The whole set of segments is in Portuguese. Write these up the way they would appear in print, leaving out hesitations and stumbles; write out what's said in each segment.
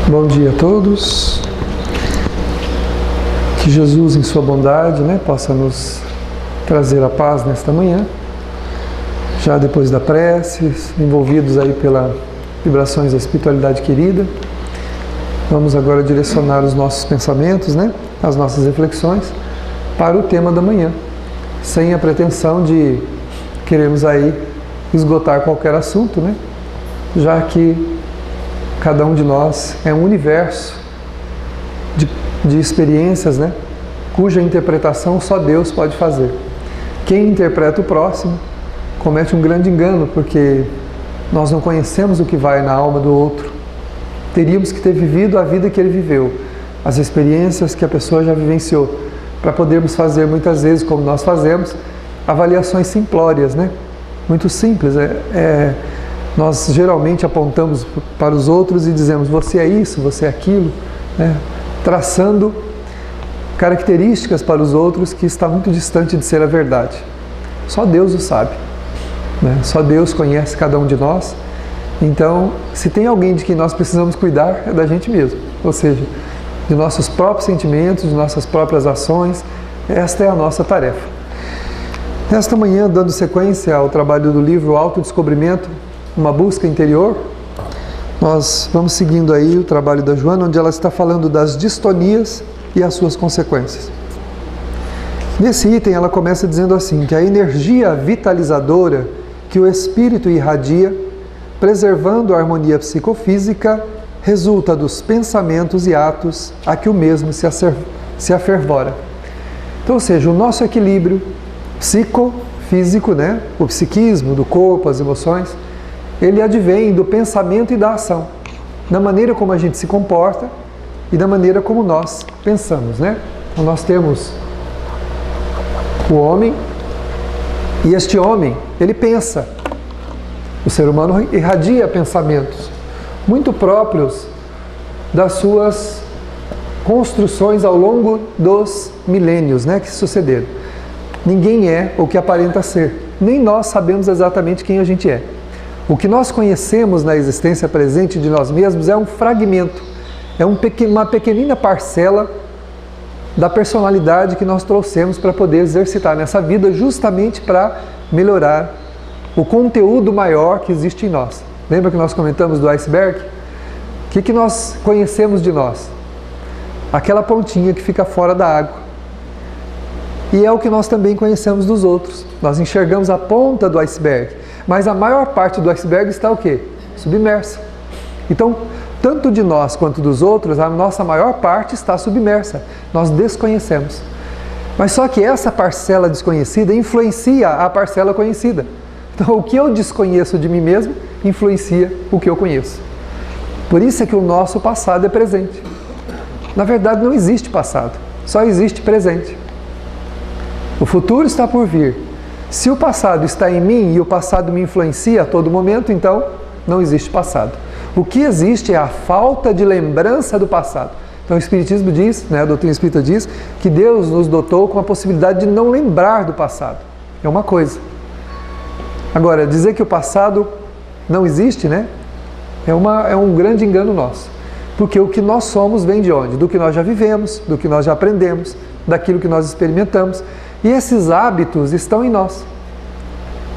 Bom dia a todos. Que Jesus, em sua bondade, possa nos trazer a paz nesta manhã. Já depois da prece, envolvidos aí pelas vibrações da espiritualidade querida, vamos agora direcionar os nossos pensamentos, as nossas reflexões para o tema da manhã, sem a pretensão de queremos aí esgotar qualquer assunto, já que cada um de nós é um universo de experiências, cuja interpretação só Deus pode fazer. Quem interpreta o próximo comete um grande engano, porque nós não conhecemos o que vai na alma do outro. Teríamos que ter vivido a vida que ele viveu, as experiências que a pessoa já vivenciou, para podermos fazer muitas vezes, como nós fazemos, avaliações simplórias, muito simples. Nós geralmente apontamos para os outros e dizemos, você é isso, você é aquilo, traçando características para os outros que está muito distante de ser a verdade. Só Deus o sabe, só Deus conhece cada um de nós. Então, se tem alguém de quem nós precisamos cuidar, é da gente mesmo, ou seja, de nossos próprios sentimentos, de nossas próprias ações. Esta é a nossa tarefa. Nesta manhã, dando sequência ao trabalho do livro Autodescobrimento, uma busca interior, nós vamos seguindo aí o trabalho da Joana, onde ela está falando das distonias e as suas consequências. Nesse item ela começa dizendo assim, que a energia vitalizadora que o espírito irradia, preservando a harmonia psicofísica, resulta dos pensamentos e atos a que o mesmo se afervora. Então, ou seja, o nosso equilíbrio psicofísico, o psiquismo do corpo, as emoções, ele advém do pensamento e da ação, da maneira como a gente se comporta e da maneira como nós pensamos, Então nós temos o homem, e este homem, ele pensa. O ser humano irradia pensamentos muito próprios das suas construções ao longo dos milênios, que sucederam. Ninguém é o que aparenta ser, nem nós sabemos exatamente quem a gente é. O que nós conhecemos na existência presente de nós mesmos é um fragmento, é uma pequenina parcela da personalidade que nós trouxemos para poder exercitar nessa vida, justamente para melhorar o conteúdo maior que existe em nós. Lembra que nós comentamos do iceberg? O que nós conhecemos de nós? Aquela pontinha que fica fora da água. E é o que nós também conhecemos dos outros. Nós enxergamos a ponta do iceberg, mas a maior parte do iceberg está o quê? Submersa. Então, tanto de nós quanto dos outros, a nossa maior parte está submersa. Nós desconhecemos. Mas só que essa parcela desconhecida influencia a parcela conhecida. Então, o que eu desconheço de mim mesmo influencia o que eu conheço. Por isso é que o nosso passado é presente. Na verdade, não existe passado, só existe presente. O futuro está por vir. Se o passado está em mim e o passado me influencia a todo momento, então não existe passado. O que existe é a falta de lembrança do passado. Então o Espiritismo diz, a doutrina espírita diz, que Deus nos dotou com a possibilidade de não lembrar do passado. É uma coisa. Agora, dizer que o passado não existe, é um grande engano nosso. Porque o que nós somos vem de onde? Do que nós já vivemos, do que nós já aprendemos, daquilo que nós experimentamos. E esses hábitos estão em nós.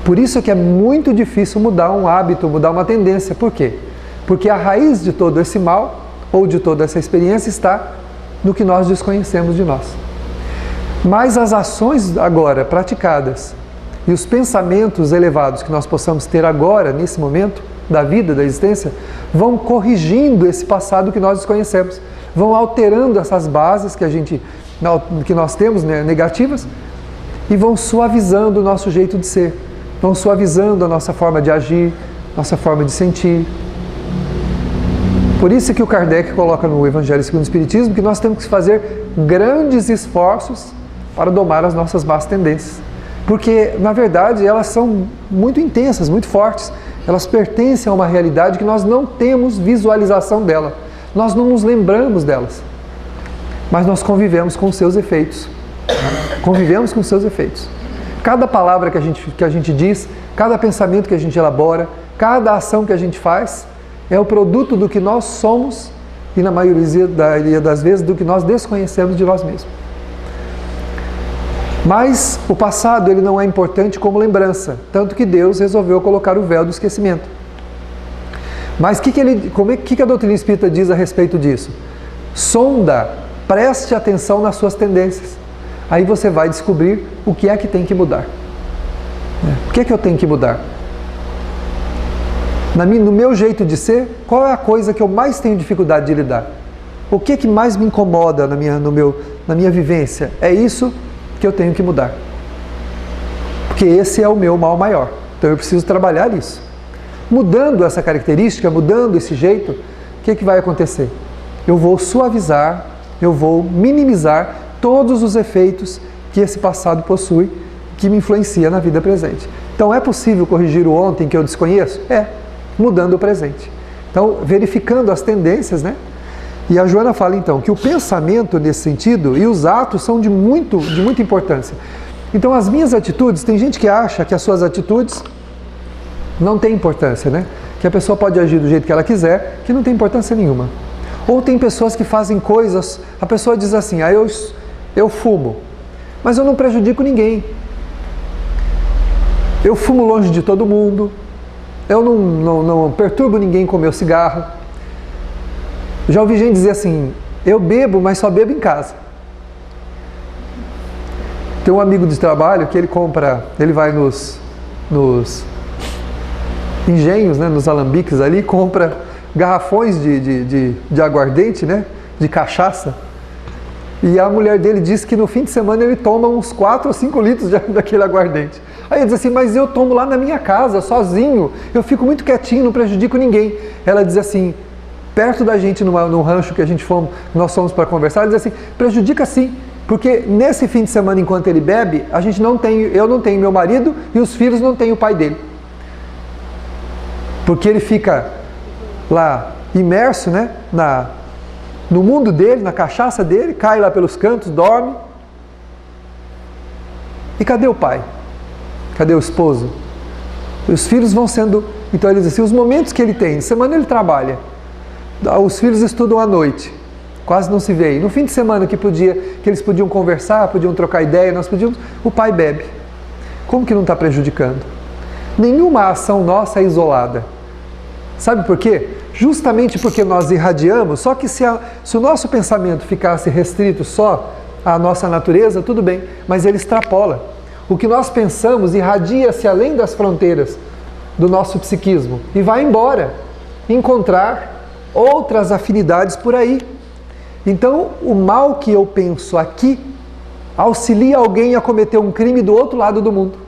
Por isso é que é muito difícil mudar um hábito, mudar uma tendência. Por quê? Porque a raiz de todo esse mal, ou de toda essa experiência, está no que nós desconhecemos de nós. Mas as ações agora praticadas e os pensamentos elevados que nós possamos ter agora, nesse momento da vida, da existência, vão corrigindo esse passado que nós desconhecemos, vão alterando essas bases que nós temos, negativas, e vão suavizando o nosso jeito de ser, vão suavizando a nossa forma de agir, nossa forma de sentir. Por isso que o Kardec coloca no Evangelho segundo o Espiritismo que nós temos que fazer grandes esforços para domar as nossas más tendências. Porque, na verdade, elas são muito intensas, muito fortes. Elas pertencem a uma realidade que nós não temos visualização dela. Nós não nos lembramos delas. Mas nós convivemos com os seus efeitos. Convivemos com os seus efeitos. Cada palavra que a gente diz, cada pensamento que a gente elabora, cada ação que a gente faz, é o produto do que nós somos e na maioria das vezes do que nós desconhecemos de nós mesmos. Mas o passado ele não é importante como lembrança, tanto que Deus resolveu colocar o véu do esquecimento. Mas o que a doutrina espírita diz a respeito disso? Sonda, preste atenção nas suas tendências. Aí você vai descobrir o que é que tem que mudar. O que é que eu tenho que mudar? No meu jeito de ser, qual é a coisa que eu mais tenho dificuldade de lidar? O que é que mais me incomoda na minha vivência? É isso que eu tenho que mudar. Porque esse é o meu mal maior. Então eu preciso trabalhar isso. Mudando essa característica, mudando esse jeito, o que vai acontecer? Eu vou suavizar, eu vou minimizar todos os efeitos que esse passado possui, que me influencia na vida presente. Então é possível corrigir o ontem que eu desconheço? É, mudando o presente. Então, verificando as tendências, né? E a Joana fala então que o pensamento nesse sentido e os atos são de muita importância. Então as minhas atitudes, tem gente que acha que as suas atitudes não têm importância, né? Que a pessoa pode agir do jeito que ela quiser, que não tem importância nenhuma. Ou tem pessoas que fazem coisas, a pessoa diz assim, eu fumo, mas eu não prejudico ninguém. Eu fumo longe de todo mundo, eu não perturbo ninguém com meu cigarro. Já ouvi gente dizer assim, eu bebo, mas só bebo em casa. Tem um amigo de trabalho que ele vai nos engenhos, né, nos alambiques ali, compra garrafões de aguardente, né, de cachaça. E a mulher dele diz que no fim de semana ele toma uns 4 ou 5 litros daquele aguardente. Aí ele diz assim, mas eu tomo lá na minha casa, sozinho, eu fico muito quietinho, não prejudico ninguém. Ela diz assim, perto da gente, no rancho que nós fomos para conversar, ele diz assim, prejudica sim, porque nesse fim de semana, enquanto ele bebe, eu não tenho meu marido e os filhos não têm o pai dele. Porque ele fica lá imerso, né, no mundo dele, na cachaça dele, cai lá pelos cantos, dorme. E cadê o pai? Cadê o esposo? E os filhos vão sendo... Então ele diz assim, os momentos que ele tem, de semana ele trabalha, os filhos estudam à noite, quase não se vê. E no fim de semana que eles podiam conversar, podiam trocar ideia, o pai bebe. Como que não está prejudicando? Nenhuma ação nossa é isolada. Sabe por quê? Justamente porque nós irradiamos, só que se o nosso pensamento ficasse restrito só à nossa natureza, tudo bem, mas ele extrapola. O que nós pensamos irradia-se além das fronteiras do nosso psiquismo e vai embora, encontrar outras afinidades por aí. Então, o mal que eu penso aqui auxilia alguém a cometer um crime do outro lado do mundo.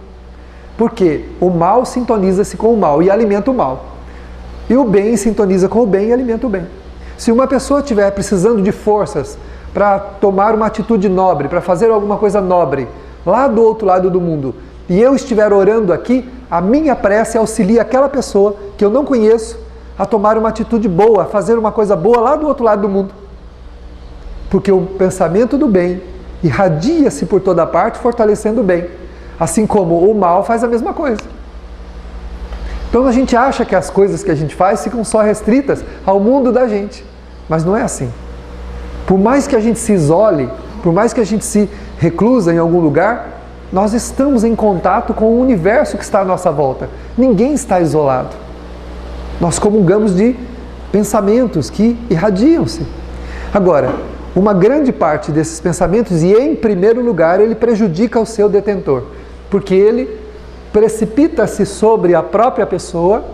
Porque o mal sintoniza-se com o mal e alimenta o mal. E o bem sintoniza com o bem e alimenta o bem. Se uma pessoa estiver precisando de forças para tomar uma atitude nobre, para fazer alguma coisa nobre, lá do outro lado do mundo, e eu estiver orando aqui, a minha prece auxilia aquela pessoa que eu não conheço a tomar uma atitude boa, a fazer uma coisa boa lá do outro lado do mundo. Porque o pensamento do bem irradia-se por toda parte, fortalecendo o bem. Assim como o mal faz a mesma coisa. Então a gente acha que as coisas que a gente faz ficam só restritas ao mundo da gente. Mas não é assim. Por mais que a gente se isole, por mais que a gente se reclusa em algum lugar, nós estamos em contato com o universo que está à nossa volta. Ninguém está isolado. Nós comungamos de pensamentos que irradiam-se. Agora, uma grande parte desses pensamentos, e em primeiro lugar, ele prejudica o seu detentor, porque ele precipita-se sobre a própria pessoa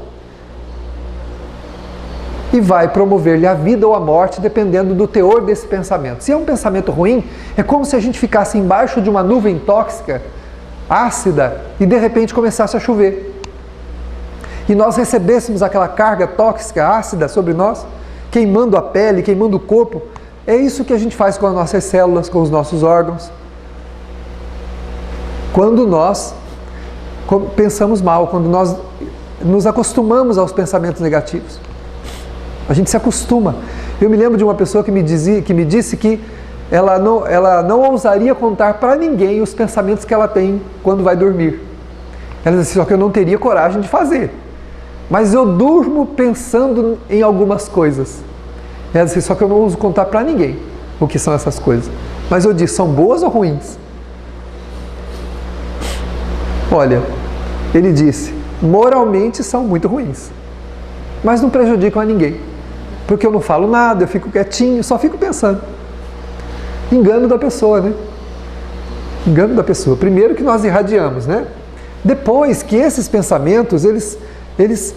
e vai promover-lhe a vida ou a morte, dependendo do teor desse pensamento. Se é um pensamento ruim, é como se a gente ficasse embaixo de uma nuvem tóxica, ácida, e de repente começasse a chover. E nós recebêssemos aquela carga tóxica, ácida sobre nós, queimando a pele, queimando o corpo. É isso que a gente faz com as nossas células, com os nossos órgãos. Quando nós pensamos mal, quando nós nos acostumamos aos pensamentos negativos. A gente se acostuma. Eu me lembro de uma pessoa que me disse que ela não ousaria contar para ninguém os pensamentos que ela tem quando vai dormir. Ela disse, só que eu não teria coragem de fazer. Mas eu durmo pensando em algumas coisas. Ela disse, só que eu não uso contar para ninguém o que são essas coisas. Mas eu disse, são boas ou ruins? Olha, ele disse, moralmente são muito ruins, mas não prejudicam a ninguém, porque eu não falo nada, eu fico quietinho, só fico pensando. Engano da pessoa, né? Engano da pessoa. Primeiro que nós irradiamos, né? Depois que esses pensamentos, eles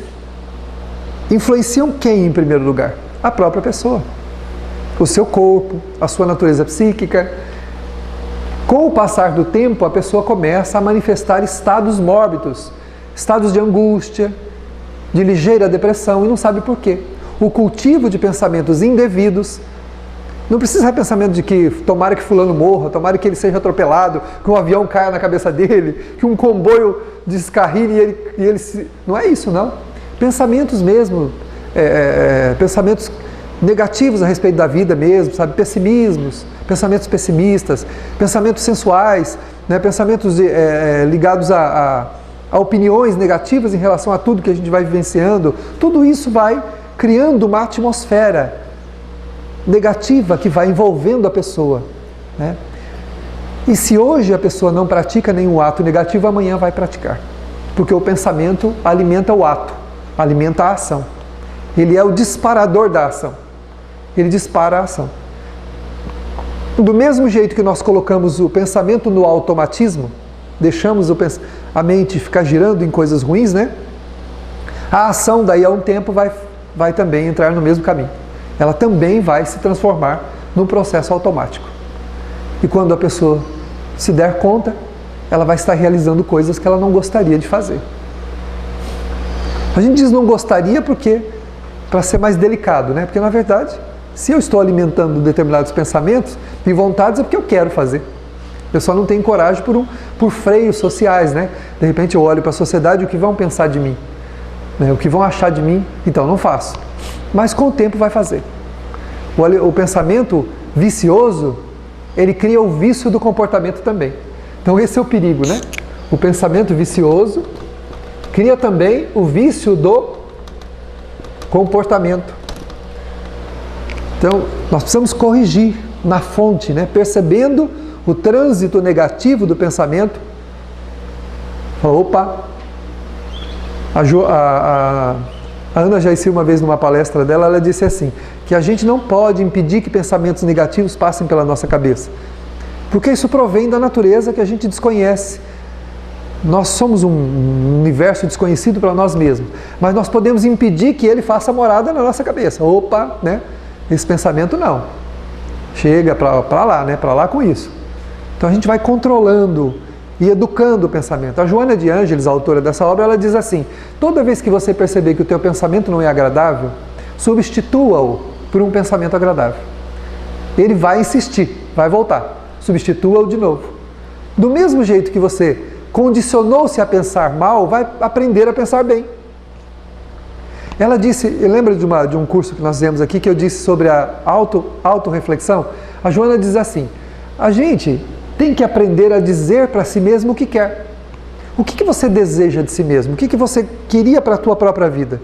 influenciam quem em primeiro lugar? A própria pessoa. O seu corpo, a sua natureza psíquica. Com o passar do tempo, a pessoa começa a manifestar estados mórbidos, estados de angústia, de ligeira depressão, e não sabe por quê. O cultivo de pensamentos indevidos, não precisa ser pensamento de que tomara que fulano morra, tomara que ele seja atropelado, que um avião caia na cabeça dele, que um comboio descarrile e ele se... Não é isso, não. Pensamentos mesmo, pensamentos negativos a respeito da vida mesmo, sabe? Pessimismos, pensamentos pessimistas, pensamentos sensuais, né? Pensamentos ligados a opiniões negativas em relação a tudo que a gente vai vivenciando. Tudo isso vai criando uma atmosfera negativa que vai envolvendo a pessoa, né? E se hoje a pessoa não pratica nenhum ato negativo, amanhã vai praticar. Porque o pensamento alimenta o ato, alimenta a ação. Ele é o disparador da ação. Ele dispara a ação. Do mesmo jeito que nós colocamos o pensamento no automatismo, deixamos a mente ficar girando em coisas ruins, né? A ação daí a um tempo vai também entrar no mesmo caminho. Ela também vai se transformar num processo automático. E quando a pessoa se der conta, ela vai estar realizando coisas que ela não gostaria de fazer. A gente diz não gostaria porque, para ser mais delicado, né? Porque na verdade, se eu estou alimentando determinados pensamentos e vontades, é porque eu quero fazer. Eu só não tenho coragem por freios sociais, né? De repente eu olho para a sociedade, o que vão pensar de mim? Né? O que vão achar de mim? Então não faço. Mas com o tempo vai fazer. O pensamento vicioso, ele cria o vício do comportamento também. Então esse é o perigo, né? O pensamento vicioso cria também o vício do comportamento. Então nós precisamos corrigir na fonte, né? Percebendo o trânsito negativo do pensamento. Opa! A Ana Jaissi, uma vez numa palestra dela, ela disse assim, que a gente não pode impedir que pensamentos negativos passem pela nossa cabeça, porque isso provém da natureza que a gente desconhece. Nós somos um universo desconhecido para nós mesmos, mas nós podemos impedir que ele faça morada na nossa cabeça. Opa, né? Esse pensamento não. Chega para lá, né? Para lá com isso. Então a gente vai controlando e educando o pensamento. A Joana de Ângeles, a autora dessa obra, ela diz assim, toda vez que você perceber que o teu pensamento não é agradável, substitua-o por um pensamento agradável. Ele vai insistir, vai voltar. Substitua-o de novo. Do mesmo jeito que você condicionou-se a pensar mal, vai aprender a pensar bem. Ela disse, lembra de um curso que nós fizemos aqui, que eu disse sobre a autorreflexão? A Joana diz assim, a gente tem que aprender a dizer para si mesmo o que quer. O que você deseja de si mesmo? O que você queria para a tua própria vida?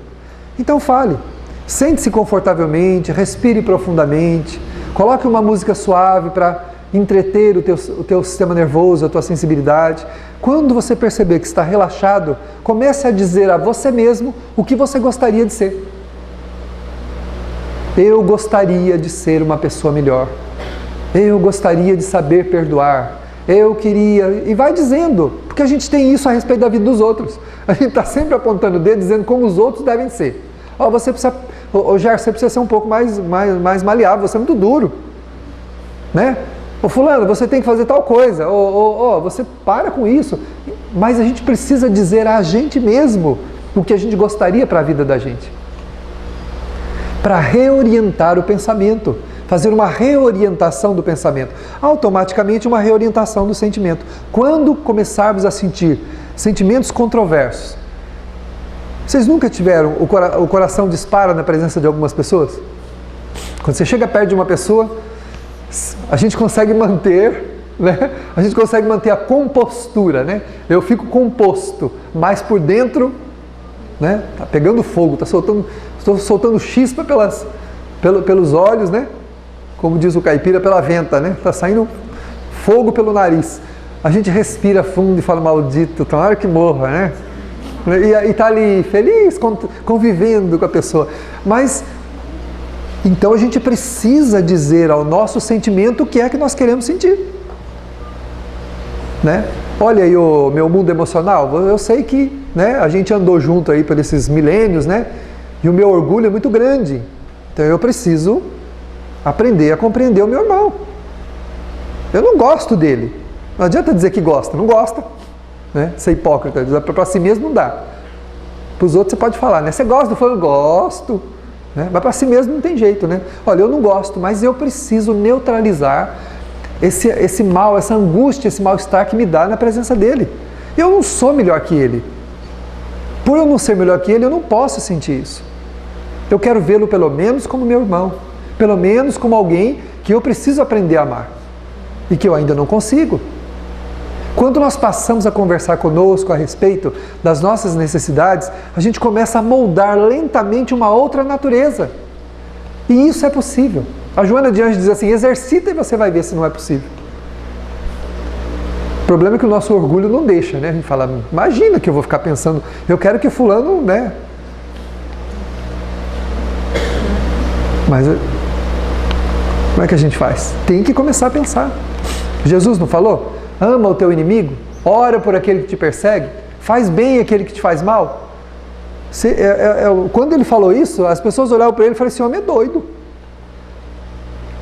Então fale. Sente-se confortavelmente, respire profundamente, coloque uma música suave para entreter o teu sistema nervoso, a tua sensibilidade. Quando você perceber que está relaxado, comece a dizer a você mesmo o que você gostaria de ser. Eu gostaria de ser uma pessoa melhor. Eu gostaria de saber perdoar. Eu queria... E vai dizendo, porque a gente tem isso a respeito da vida dos outros. A gente está sempre apontando o dedo, dizendo como os outros devem ser. Você precisa... Gerson, você precisa ser um pouco mais maleável, você é muito duro. Né? Fulano, você tem que fazer tal coisa. Você para com isso. Mas a gente precisa dizer a gente mesmo o que a gente gostaria para a vida da gente. Para reorientar o pensamento. Fazer uma reorientação do pensamento. Automaticamente uma reorientação do sentimento. Quando começarmos a sentir sentimentos controversos. Vocês nunca tiveram, o coração dispara na presença de algumas pessoas? Quando você chega perto de uma pessoa, a gente consegue manter, né? A gente consegue manter a compostura, né? Eu fico composto, mas por dentro, né? Tá pegando fogo, estou soltando chispa pelos olhos, né? Como diz o caipira, pela venta, né? Está saindo fogo pelo nariz. A gente respira fundo e fala, maldito, tomara que morra, né? E está ali feliz, convivendo com a pessoa. Mas, então a gente precisa dizer ao nosso sentimento o que é que nós queremos sentir. Né? Olha aí o meu mundo emocional, eu sei que, né, a gente andou junto aí por esses milênios, né? E o meu orgulho é muito grande. Então eu preciso aprender a compreender o meu irmão. Eu não gosto dele. Não adianta dizer que gosta, não gosta. Né? Ser hipócrita, para si mesmo não dá. Para os outros você pode falar, né? Você gosta do fulano? Gosto. Né? Mas para si mesmo não tem jeito, né? Olha, eu não gosto, mas eu preciso neutralizar esse mal, essa angústia, esse mal-estar que me dá na presença dele. Eu não sou melhor que ele. Por eu não ser melhor que ele, eu não posso sentir isso. Eu quero vê-lo pelo menos como meu irmão, pelo menos como alguém que eu preciso aprender a amar e que eu ainda não consigo. Quando nós passamos a conversar conosco a respeito das nossas necessidades, a gente começa a moldar lentamente uma outra natureza. E isso é possível. A Joana de Anjos diz assim, exercita e você vai ver se não é possível. O problema é que o nosso orgulho não deixa, né? A gente fala, imagina que eu vou ficar pensando, eu quero que fulano, né? Mas como é que a gente faz? Tem que começar a pensar. Jesus não falou? Ama o teu inimigo, ora por aquele que te persegue, faz bem aquele que te faz mal. Quando ele falou isso, as pessoas olhavam para ele e falaram, esse homem é doido.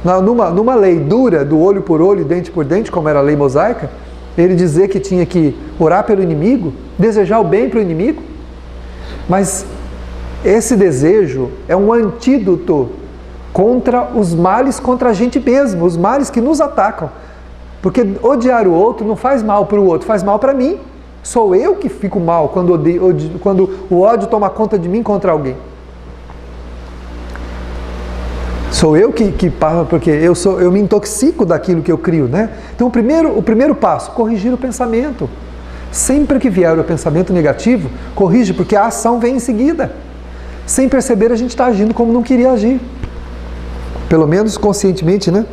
Numa lei dura, do olho por olho, dente por dente, como era a lei mosaica, ele dizia que tinha que orar pelo inimigo, desejar o bem para o inimigo. Mas esse desejo é um antídoto contra os males, contra a gente mesmo, os males que nos atacam. Porque odiar o outro não faz mal para o outro, faz mal para mim. Sou eu que fico mal quando o ódio toma conta de mim contra alguém. Sou eu que porque eu me intoxico daquilo que eu crio, né? Então o primeiro passo, corrigir o pensamento. Sempre que vier o pensamento negativo, corrige, porque a ação vem em seguida. Sem perceber, a gente está agindo como não queria agir. Pelo menos conscientemente, né?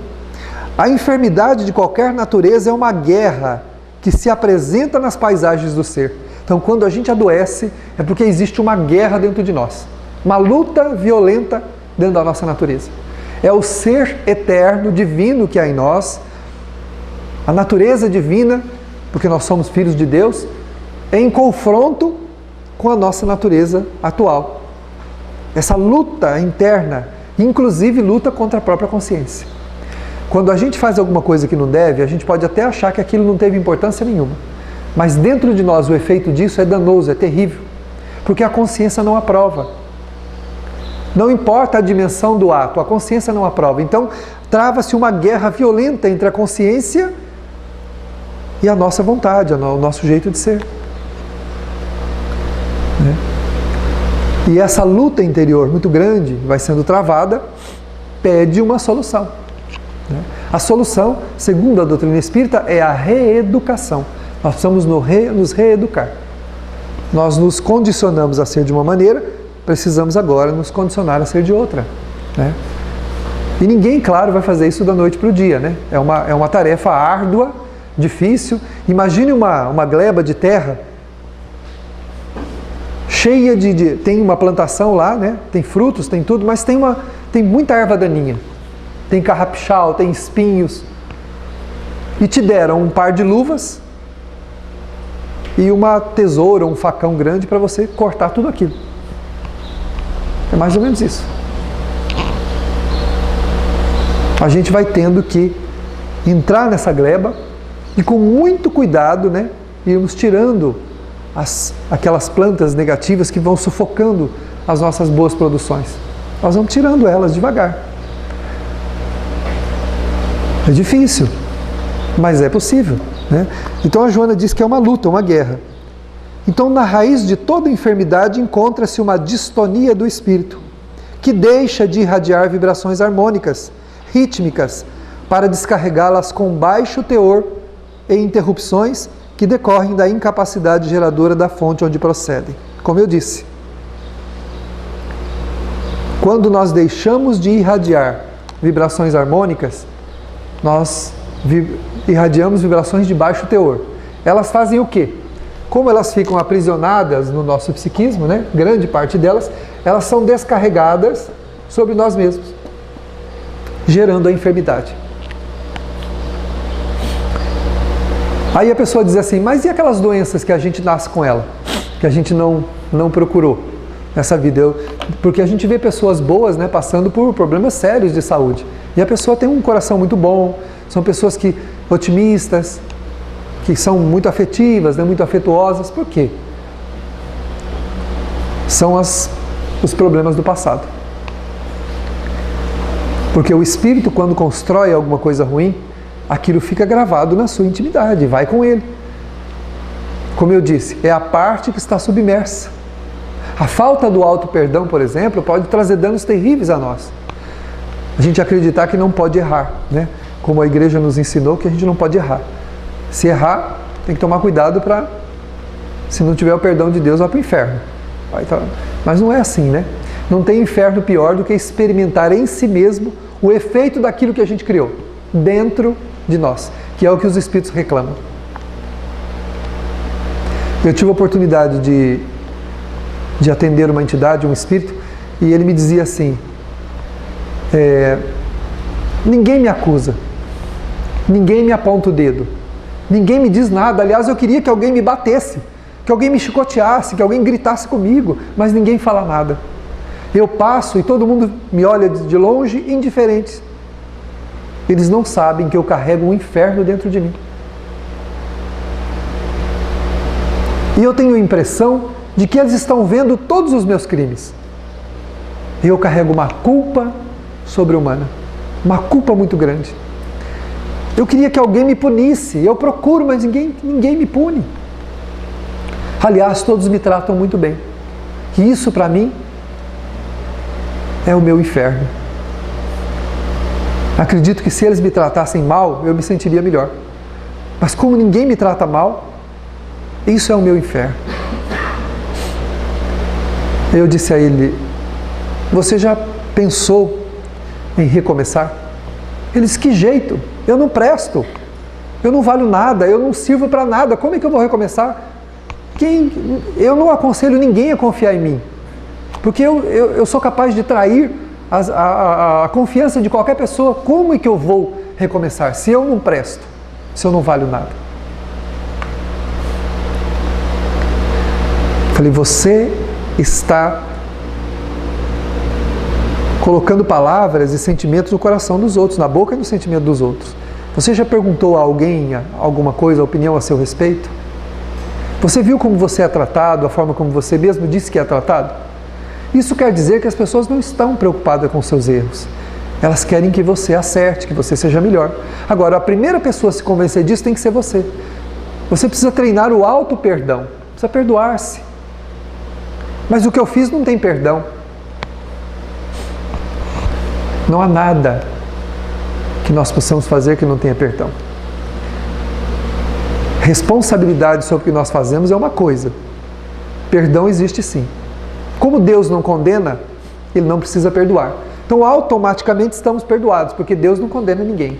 A enfermidade de qualquer natureza é uma guerra que se apresenta nas paisagens do ser. Então, quando a gente adoece, é porque existe uma guerra dentro de nós. Uma luta violenta dentro da nossa natureza. É o ser eterno, divino que há em nós, a natureza divina, porque nós somos filhos de Deus, em confronto com a nossa natureza atual. Essa luta interna, inclusive luta contra a própria consciência. Quando a gente faz alguma coisa que não deve, a gente pode até achar que aquilo não teve importância nenhuma. Mas dentro de nós o efeito disso é danoso, é terrível. Porque a consciência não aprova. Não importa a dimensão do ato, a consciência não aprova. Então, trava-se uma guerra violenta entre a consciência e a nossa vontade, o nosso jeito de ser. Né? E essa luta interior muito grande, vai sendo travada, pede uma solução. A solução, segundo a doutrina espírita, é a reeducação. Nós precisamos nos reeducar. Nós nos condicionamos a ser de uma maneira, precisamos agora nos condicionar a ser de outra. Né? E ninguém, claro, vai fazer isso da noite para o dia. Né? É uma tarefa árdua, difícil. Imagine uma gleba de terra cheia tem uma plantação lá, né? Tem frutos, tem tudo, mas tem muita erva daninha. Tem carrapichal, tem espinhos. E te deram um par de luvas e uma tesoura, um facão grande para você cortar tudo aquilo. É mais ou menos isso. A gente vai tendo que entrar nessa gleba e com muito cuidado, né, irmos tirando aquelas plantas negativas que vão sufocando as nossas boas produções. Nós vamos tirando elas devagar. É difícil, mas é possível. Né? Então a Joana diz que é uma luta, uma guerra. Então na raiz de toda enfermidade encontra-se uma distonia do espírito, que deixa de irradiar vibrações harmônicas, rítmicas, para descarregá-las com baixo teor e interrupções que decorrem da incapacidade geradora da fonte onde procedem. Como eu disse, Quando nós deixamos de irradiar vibrações harmônicas, nós irradiamos vibrações de baixo teor. Elas fazem o quê? Como elas ficam aprisionadas no nosso psiquismo, né? Grande parte delas, elas são descarregadas sobre nós mesmos, gerando a enfermidade. Aí a pessoa diz assim, mas e aquelas doenças que a gente nasce com ela? Que a gente não procurou nessa vida? Porque a gente vê pessoas boas, né, passando por problemas sérios de saúde. E a pessoa tem um coração muito bom, são pessoas otimistas, que são muito afetivas, né, muito afetuosas. Por quê? São os problemas do passado. Porque o espírito, quando constrói alguma coisa ruim, aquilo fica gravado na sua intimidade, vai com ele. Como eu disse, é a parte que está submersa. A falta do auto-perdão, por exemplo, pode trazer danos terríveis a nós. A gente acreditar que não pode errar, né? Como a igreja nos ensinou que a gente não pode errar. Se errar, tem que tomar cuidado para, se não tiver o perdão de Deus, vai para o inferno. Mas não é assim, né? Não tem inferno pior do que experimentar em si mesmo o efeito daquilo que a gente criou dentro de nós, que é o que os espíritos reclamam. Eu tive a oportunidade de atender uma entidade, um espírito, e ele me dizia assim, ninguém me acusa, ninguém me aponta o dedo, ninguém me diz nada. Aliás, eu queria que alguém me batesse, que alguém me chicoteasse, que alguém gritasse comigo, mas ninguém fala nada. Eu passo e todo mundo me olha de longe, indiferentes. Eles não sabem que eu carrego um inferno dentro de mim. E eu tenho a impressão de que eles estão vendo todos os meus crimes. E eu carrego uma culpa sobre-humana, uma culpa muito grande. Eu queria que alguém me punisse, eu procuro, mas ninguém me pune. Aliás, todos me tratam muito bem. E isso para mim é o meu inferno. Acredito que se eles me tratassem mal, eu me sentiria melhor. Mas como ninguém me trata mal, isso é o meu inferno. Eu disse a ele, você já pensou em recomeçar? Ele disse, que jeito? Eu não presto. Eu não valho nada, eu não sirvo para nada. Como é que eu vou recomeçar? Eu não aconselho ninguém a confiar em mim. Porque eu sou capaz de trair a confiança de qualquer pessoa. Como é que eu vou recomeçar se eu não presto, se eu não valho nada? Falei, você está colocando palavras e sentimentos no coração dos outros, na boca e no sentimento dos outros. Você já perguntou a alguém alguma coisa, a opinião a seu respeito? Você viu como você é tratado, a forma como você mesmo disse que é tratado? Isso quer dizer que as pessoas não estão preocupadas com seus erros. Elas querem que você acerte, que você seja melhor. Agora, a primeira pessoa a se convencer disso tem que ser você. Você precisa treinar o auto-perdão. Precisa perdoar-se. Mas o que eu fiz não tem perdão. Não há nada que nós possamos fazer que não tenha perdão. Responsabilidade sobre o que nós fazemos é uma coisa. Perdão existe sim. Como Deus não condena, Ele não precisa perdoar. Então automaticamente estamos perdoados, porque Deus não condena ninguém.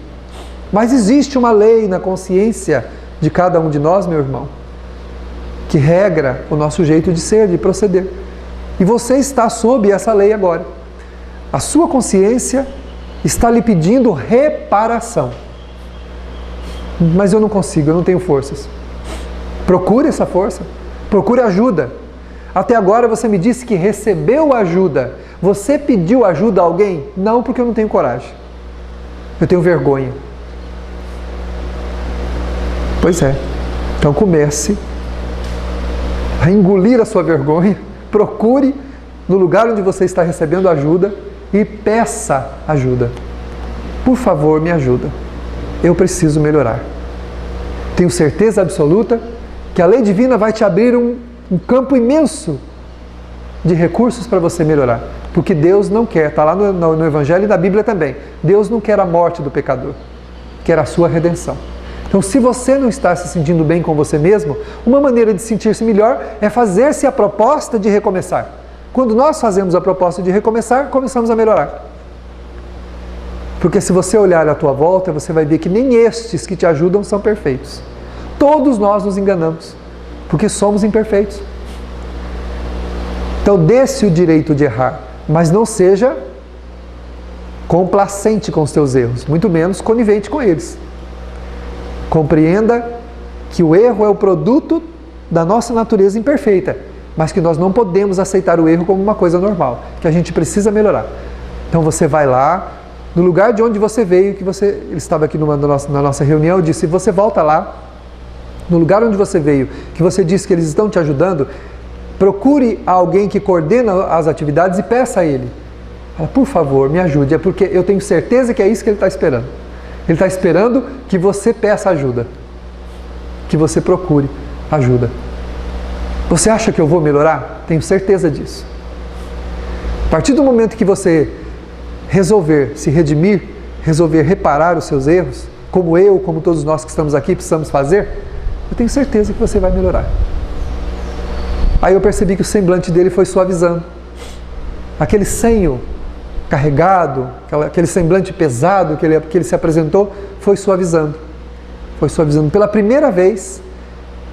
Mas existe uma lei na consciência de cada um de nós, meu irmão, que regra o nosso jeito de ser, de proceder. E você está sob essa lei agora. A sua consciência está lhe pedindo reparação. Mas eu não consigo, eu não tenho forças. Procure essa força, procure ajuda. Até agora você me disse que recebeu ajuda. Você pediu ajuda a alguém? Não, porque eu não tenho coragem. Eu tenho vergonha. Pois é. Então comece a engolir a sua vergonha. Procure no lugar onde você está recebendo ajuda e peça ajuda. Por favor, me ajuda. Eu preciso melhorar. Tenho certeza absoluta que a lei divina vai te abrir um campo imenso de recursos para você melhorar. Porque Deus não quer, está lá no Evangelho e na Bíblia também, Deus não quer a morte do pecador, quer a sua redenção. Então, se você não está se sentindo bem com você mesmo, uma maneira de sentir-se melhor é fazer-se a proposta de recomeçar. quando nós fazemos a proposta de recomeçar, começamos a melhorar. Porque se você olhar à tua volta, você vai ver que nem estes que te ajudam são perfeitos. Todos nós nos enganamos, porque somos imperfeitos. Então, dê-se o direito de errar, mas não seja complacente com os teus erros, muito menos conivente com eles. Compreenda que o erro é o produto da nossa natureza imperfeita, mas que nós não podemos aceitar o erro como uma coisa normal, que a gente precisa melhorar. Então você vai lá, no lugar de onde você veio, ele estava aqui na nossa reunião, eu disse, você volta lá, no lugar onde você veio, que você disse que eles estão te ajudando, procure alguém que coordena as atividades e peça a ele. Fala, por favor, me ajude, é porque eu tenho certeza que é isso que ele está esperando. Ele está esperando que você peça ajuda, que você procure ajuda. Você acha que eu vou melhorar? Tenho certeza disso. A partir do momento que você resolver se redimir, resolver reparar os seus erros, como todos nós que estamos aqui precisamos fazer, eu tenho certeza que você vai melhorar. Aí eu percebi que o semblante dele foi suavizando. Aquele senho carregado, aquele semblante pesado que ele se apresentou, foi suavizando. Foi suavizando. Pela primeira vez,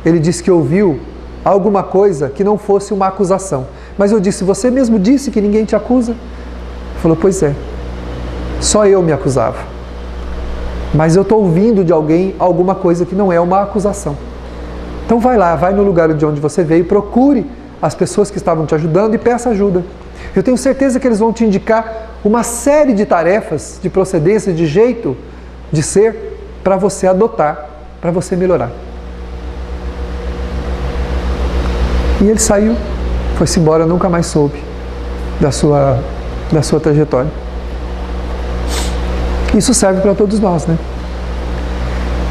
ele disse que ouviu alguma coisa que não fosse uma acusação. Mas eu disse, você mesmo disse que ninguém te acusa? Ele falou, pois é, só eu me acusava. Mas eu estou ouvindo de alguém alguma coisa que não é uma acusação. Então vai lá, vai no lugar de onde você veio, procure as pessoas que estavam te ajudando e peça ajuda. Eu tenho certeza que eles vão te indicar uma série de tarefas, de procedência, de jeito de ser, para você adotar, para você melhorar. E ele saiu, foi-se embora, nunca mais soube da sua trajetória. Isso serve para todos nós, né?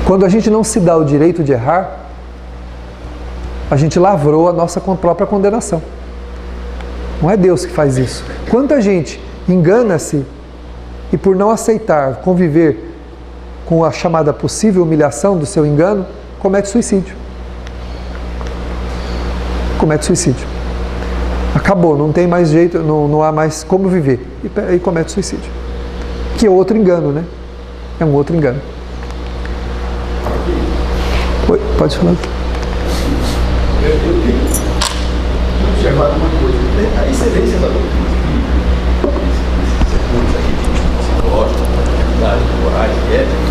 Quando a gente não se dá o direito de errar, a gente lavrou a nossa própria condenação. Não é Deus que faz isso. Quanta gente engana-se e por não aceitar conviver com a chamada possível humilhação do seu engano, comete suicídio. Comete suicídio. Acabou, não tem mais jeito, não há mais como viver. E comete suicídio. Que é outro engano, né? É um outro engano. Oi, pode falar. Eu tenho observado uma coisa. A excelência da doutrina espírita, esses cursos aqui de psicológica, atividades morais e éticas,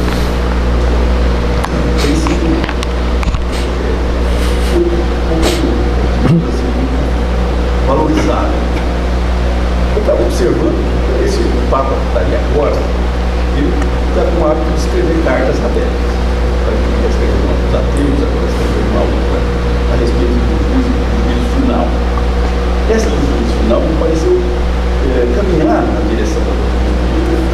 tem sido valorizado. Eu estava observando esse Papa que está ali agora, ele está com o hábito de escrever cartas abertas. Está escrevendo uma para os ateus, agora escrevendo uma outra a respeito do juízo final. Essa do juízo final me pareceu caminhar na direção da doutrina.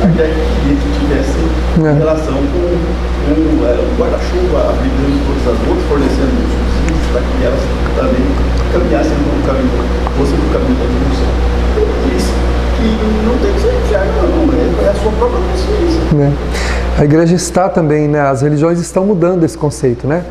Até que tivesse relação com o guarda-chuva, abrigando todas as outras, fornecendo subsídios para que elas também caminhassem no caminho, fossem no caminho da evolução. Eu disse que não tem que ser inferno, não, é a sua própria consciência. A igreja está também, né, as religiões estão mudando esse conceito, né?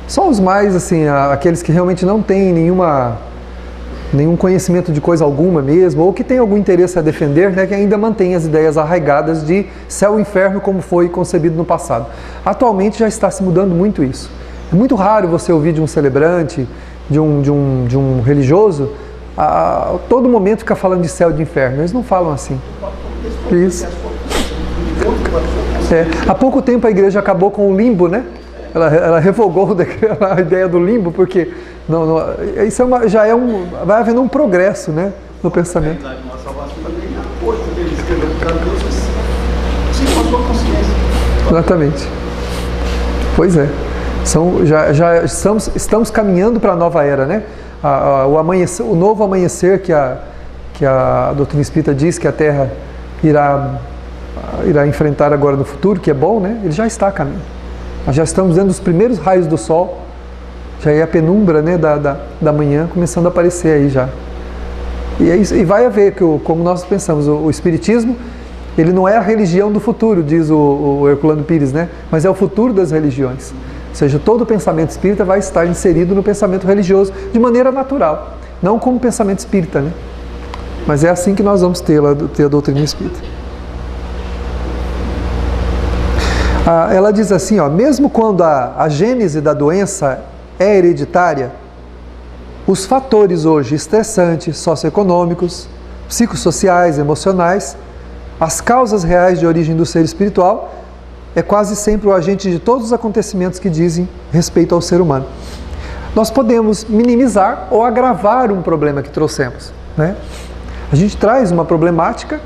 Só os mais, assim, aqueles que realmente não têm nenhum conhecimento de coisa alguma mesmo, ou que tem algum interesse a defender, né, que ainda mantém as ideias arraigadas de céu e inferno como foi concebido no passado. Atualmente já está se mudando muito isso. É muito raro você ouvir de um celebrante, de um religioso, a todo momento ficar falando de céu e de inferno. Eles não falam assim. Isso. Há pouco tempo a igreja acabou com o limbo, né? Ela revogou a ideia do limbo, porque isso vai havendo um progresso, né, no pensamento. Exatamente. Pois é. Estamos caminhando para a nova era, né? O novo amanhecer que a doutrina espírita diz que a Terra irá enfrentar agora no futuro, que é bom, né? Ele já está a caminho. Nós já estamos vendo os primeiros raios do sol, já é a penumbra, né, da manhã começando a aparecer aí já. E vai haver, como nós pensamos, o Espiritismo, ele não é a religião do futuro, diz o Herculano Pires, né? Mas é o futuro das religiões. Ou seja, todo o pensamento espírita vai estar inserido no pensamento religioso de maneira natural, não como pensamento espírita, né? Mas é assim que nós vamos ter a doutrina espírita. Ela diz assim, ó, mesmo quando a gênese da doença é hereditária, os fatores hoje estressantes, socioeconômicos, psicossociais, emocionais, as causas reais de origem do ser espiritual, é quase sempre o agente de todos os acontecimentos que dizem respeito ao ser humano. Nós podemos minimizar ou agravar um problema que trouxemos, né? A gente traz uma problemática,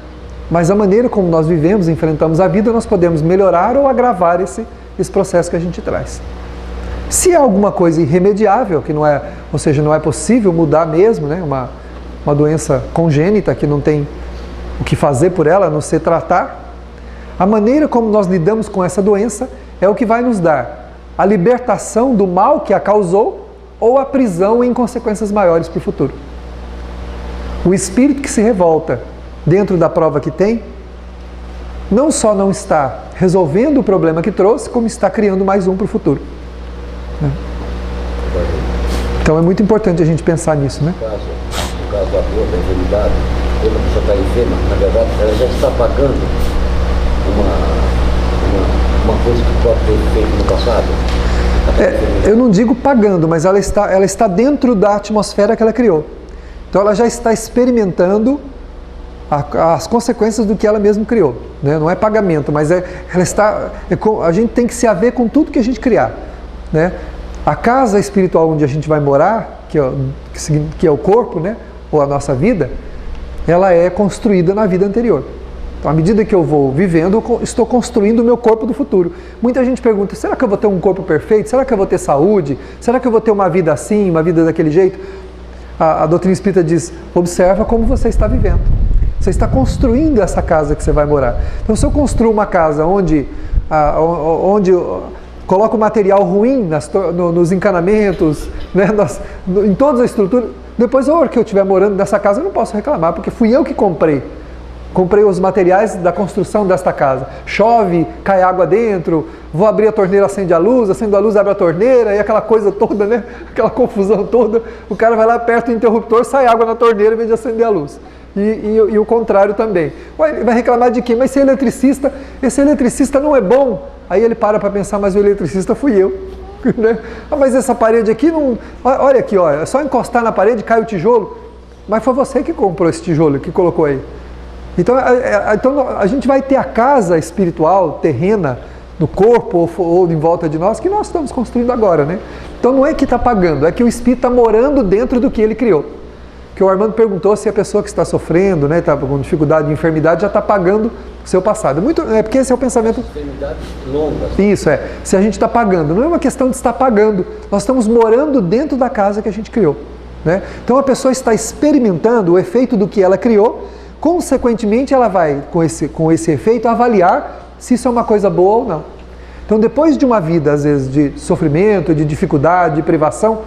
mas a maneira como nós vivemos, enfrentamos a vida, nós podemos melhorar ou agravar esse processo que a gente traz. Se é alguma coisa irremediável, que não é, ou seja, não é possível mudar mesmo, né? Uma doença congênita que não tem o que fazer por ela, a não ser tratar, a maneira como nós lidamos com essa doença é o que vai nos dar a libertação do mal que a causou ou a prisão em consequências maiores para o futuro. O espírito que se revolta dentro da prova que tem, não só não está resolvendo o problema que trouxe, como está criando mais um para o futuro. Então é muito importante a gente pensar nisso, né? No caso da dor, da enfermidade, quando a pessoa está enferma, na verdade, ela já está pagando uma coisa que pode ter feito no passado. Eu não digo pagando, mas ela está dentro da atmosfera que ela criou. Então ela já está experimentando as consequências do que ela mesma criou, né? Não é pagamento, mas a gente tem que se haver com tudo que a gente criar, né? A casa espiritual onde a gente vai morar, que é o corpo, né? Ou a nossa vida, ela é construída na vida anterior. Então, à medida que eu vou vivendo, eu estou construindo o meu corpo do futuro. Muita gente pergunta, será que eu vou ter um corpo perfeito? Será que eu vou ter saúde? Será que eu vou ter uma vida assim, uma vida daquele jeito? A doutrina espírita diz, observa como você está vivendo. Você está construindo essa casa que você vai morar. Então, se eu construo uma casa onde coloco material ruim nos encanamentos, né, em todas as estruturas, depois, a hora que eu estiver morando nessa casa, eu não posso reclamar, porque fui eu que comprei. Comprei os materiais da construção desta casa. Chove, cai água dentro, vou abrir a torneira, acende a luz, abre a torneira, e aquela coisa toda, né? Aquela confusão toda. O cara vai lá, aperta o interruptor, sai água na torneira em vez de acender a luz. E o contrário também. Ué, vai reclamar de quê? Mas esse eletricista não é bom. Aí ele para pensar, mas o eletricista fui eu. Né? Mas essa parede aqui não... Olha aqui, ó, é só encostar na parede, cai o tijolo. Mas foi você que comprou esse tijolo, que colocou aí. Então a gente vai ter a casa espiritual, terrena, no corpo ou em volta de nós, que nós estamos construindo agora, né? Então não é que está pagando, é que o espírito está morando dentro do que ele criou. Que o Armando perguntou se a pessoa que está sofrendo, né, está com dificuldade de enfermidade, já está pagando o seu passado. Porque esse é o pensamento... Enfermidades longas. Isso, se a gente está pagando. Não é uma questão de estar pagando, nós estamos morando dentro da casa que a gente criou. Né? Então a pessoa está experimentando o efeito do que ela criou. Consequentemente, ela vai, com esse efeito, avaliar se isso é uma coisa boa ou não. Então, depois de uma vida, às vezes, de sofrimento, de dificuldade, de privação,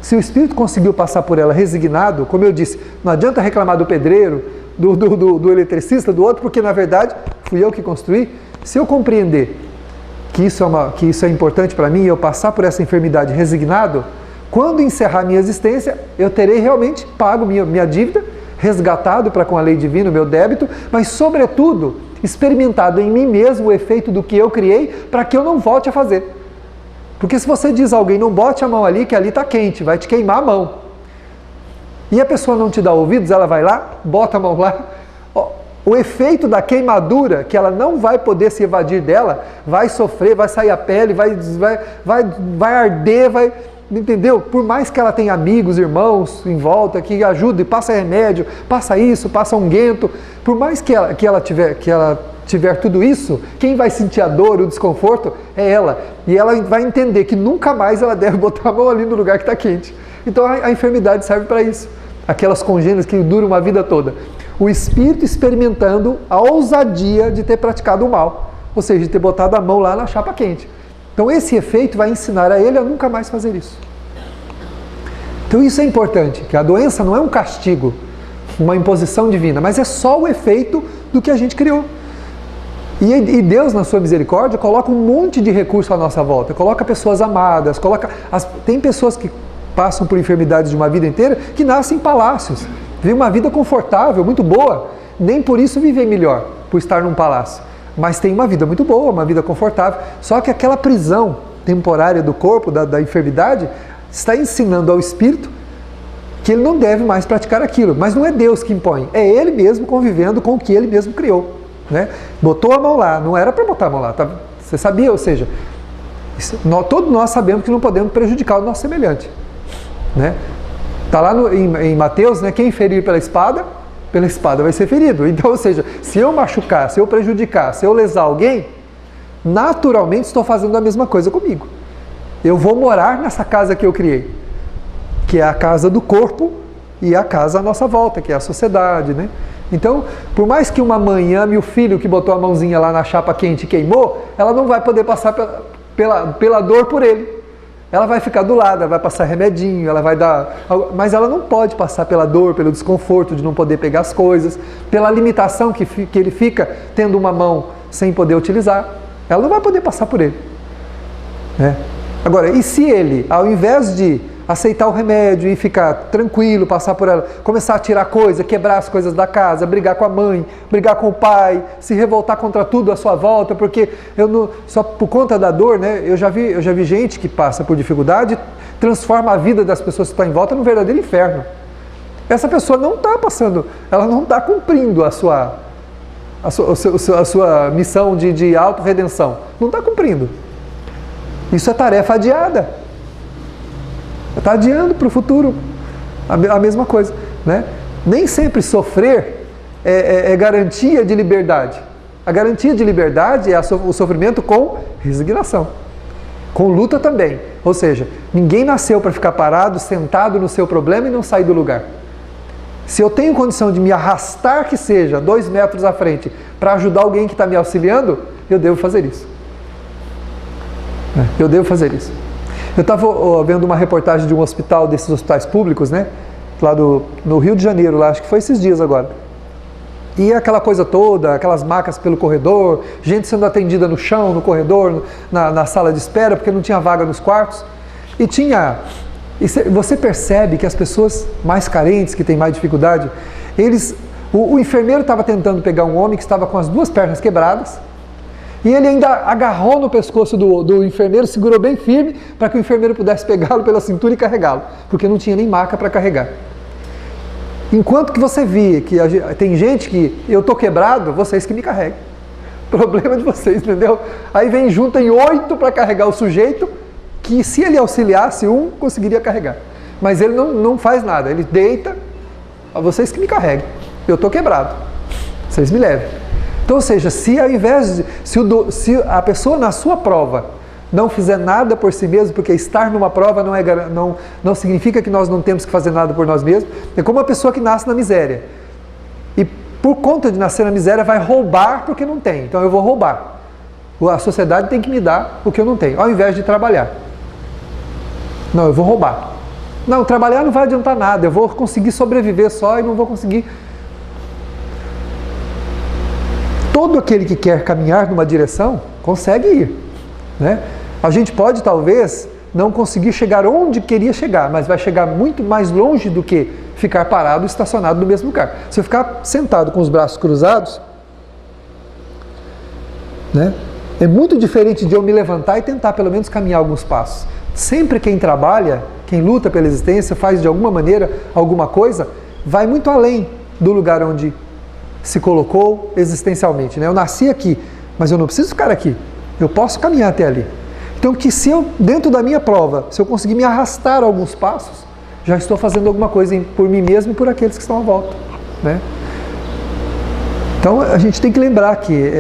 se o espírito conseguiu passar por ela resignado, como eu disse, não adianta reclamar do pedreiro, do eletricista, do outro, porque, na verdade, fui eu que construí. Se eu compreender que isso é importante para mim, eu passar por essa enfermidade resignado, quando encerrar minha existência, eu terei realmente pago minha dívida, resgatado para com a lei divina o meu débito, mas sobretudo experimentado em mim mesmo o efeito do que eu criei para que eu não volte a fazer. Porque se você diz a alguém, não bote a mão ali, que ali está quente, vai te queimar a mão. E a pessoa não te dá ouvidos, ela vai lá, bota a mão lá, o efeito da queimadura, que ela não vai poder se evadir dela, vai sofrer, vai sair a pele, vai arder, entendeu? Por mais que ela tenha amigos, irmãos em volta que ajudem, passa remédio, passa isso, passa unguento, por mais que ela tiver tudo isso, quem vai sentir a dor, o desconforto é ela. E ela vai entender que nunca mais ela deve botar a mão ali no lugar que está quente. Então a enfermidade serve para isso. Aquelas congêneres que duram uma vida toda. O espírito experimentando a ousadia de ter praticado o mal, ou seja, de ter botado a mão lá na chapa quente. Então esse efeito vai ensinar a ele a nunca mais fazer isso. Então isso é importante, que a doença não é um castigo, uma imposição divina, mas é só o efeito do que a gente criou. E Deus, na sua misericórdia, coloca um monte de recurso à nossa volta, coloca pessoas amadas, tem pessoas que passam por enfermidades de uma vida inteira que nascem em palácios, vive uma vida confortável, muito boa, nem por isso vive melhor, por estar num palácio. Mas tem uma vida muito boa, uma vida confortável. Só que aquela prisão temporária do corpo, da enfermidade, está ensinando ao espírito que ele não deve mais praticar aquilo. Mas não é Deus que impõe, é ele mesmo convivendo com o que ele mesmo criou. Né? Botou a mão lá, não era para botar a mão lá, tá? Você sabia, ou seja, todos nós sabemos que não podemos prejudicar o nosso semelhante. Né? Está lá em Mateus, né? Quem ferir pela espada vai ser ferido. Então, ou seja, se eu machucar, se eu prejudicar, se eu lesar alguém, naturalmente estou fazendo a mesma coisa comigo. Eu vou morar nessa casa que eu criei, que é a casa do corpo e a casa à nossa volta, que é a sociedade, né? Então, por mais que uma mãe ame o filho que botou a mãozinha lá na chapa quente e queimou, ela não vai poder passar pela dor por ele. Ela vai ficar do lado, ela vai passar remedinho, ela vai dar... Mas ela não pode passar pela dor, pelo desconforto de não poder pegar as coisas, pela limitação que ele fica tendo uma mão sem poder utilizar. Ela não vai poder passar por ele. Né? Agora, e se ele, ao invés de aceitar o remédio e ficar tranquilo, passar por ela, começar a tirar coisa, quebrar as coisas da casa, brigar com a mãe, brigar com o pai, se revoltar contra tudo à sua volta, porque só por conta da dor, né? Eu já vi gente que passa por dificuldade, transforma a vida das pessoas que estão em volta num verdadeiro inferno. Essa pessoa não está passando, ela não está cumprindo a sua missão de autorredenção. Não está cumprindo. Isso é tarefa adiada. Está adiando para o futuro a mesma coisa. Né? Nem sempre sofrer é garantia de liberdade. A garantia de liberdade é o sofrimento com resignação. Com luta também. Ou seja, ninguém nasceu para ficar parado, sentado no seu problema e não sair do lugar. Se eu tenho condição de me arrastar que seja 2 metros à frente para ajudar alguém que está me auxiliando, eu devo fazer isso. Eu devo fazer isso. Eu estava vendo uma reportagem de um hospital, desses hospitais públicos, né? Lá no Rio de Janeiro, lá, acho que foi esses dias agora. E aquela coisa toda, aquelas macas pelo corredor, gente sendo atendida no chão, no corredor, na sala de espera, porque não tinha vaga nos quartos. E você percebe que as pessoas mais carentes, que têm mais dificuldade, o enfermeiro estava tentando pegar um homem que estava com as 2 pernas quebradas, e ele ainda agarrou no pescoço do enfermeiro, segurou bem firme, para que o enfermeiro pudesse pegá-lo pela cintura e carregá-lo, porque não tinha nem maca para carregar. Enquanto que você via que tem gente que eu estou quebrado, vocês que me carregam. Problema de vocês, entendeu? Aí vem junto em 8 para carregar o sujeito, que se ele auxiliasse um, conseguiria carregar. Mas ele não faz nada, ele deita, vocês que me carregam. Eu estou quebrado, vocês me levem. Então, ou seja, se ao invés de... Se a pessoa na sua prova não fizer nada por si mesmo, porque estar numa prova não significa que nós não temos que fazer nada por nós mesmos, é como uma pessoa que nasce na miséria. E por conta de nascer na miséria vai roubar porque não tem. Então eu vou roubar. A sociedade tem que me dar o que eu não tenho, ao invés de trabalhar. Não, eu vou roubar. Não, trabalhar não vai adiantar nada, eu vou conseguir sobreviver só e não vou conseguir... Todo aquele que quer caminhar numa direção, consegue ir. Né? A gente pode, talvez, não conseguir chegar onde queria chegar, mas vai chegar muito mais longe do que ficar parado, estacionado no mesmo lugar. Se eu ficar sentado com os braços cruzados, né, é muito diferente de eu me levantar e tentar pelo menos caminhar alguns passos. Sempre quem trabalha, quem luta pela existência, faz de alguma maneira alguma coisa, vai muito além do lugar onde se colocou existencialmente. Né? Eu nasci aqui, mas eu não preciso ficar aqui. Eu posso caminhar até ali. Então, que se eu, dentro da minha prova, se eu conseguir me arrastar alguns passos, já estou fazendo alguma coisa por mim mesmo e por aqueles que estão à volta. Né? Então, a gente tem que lembrar que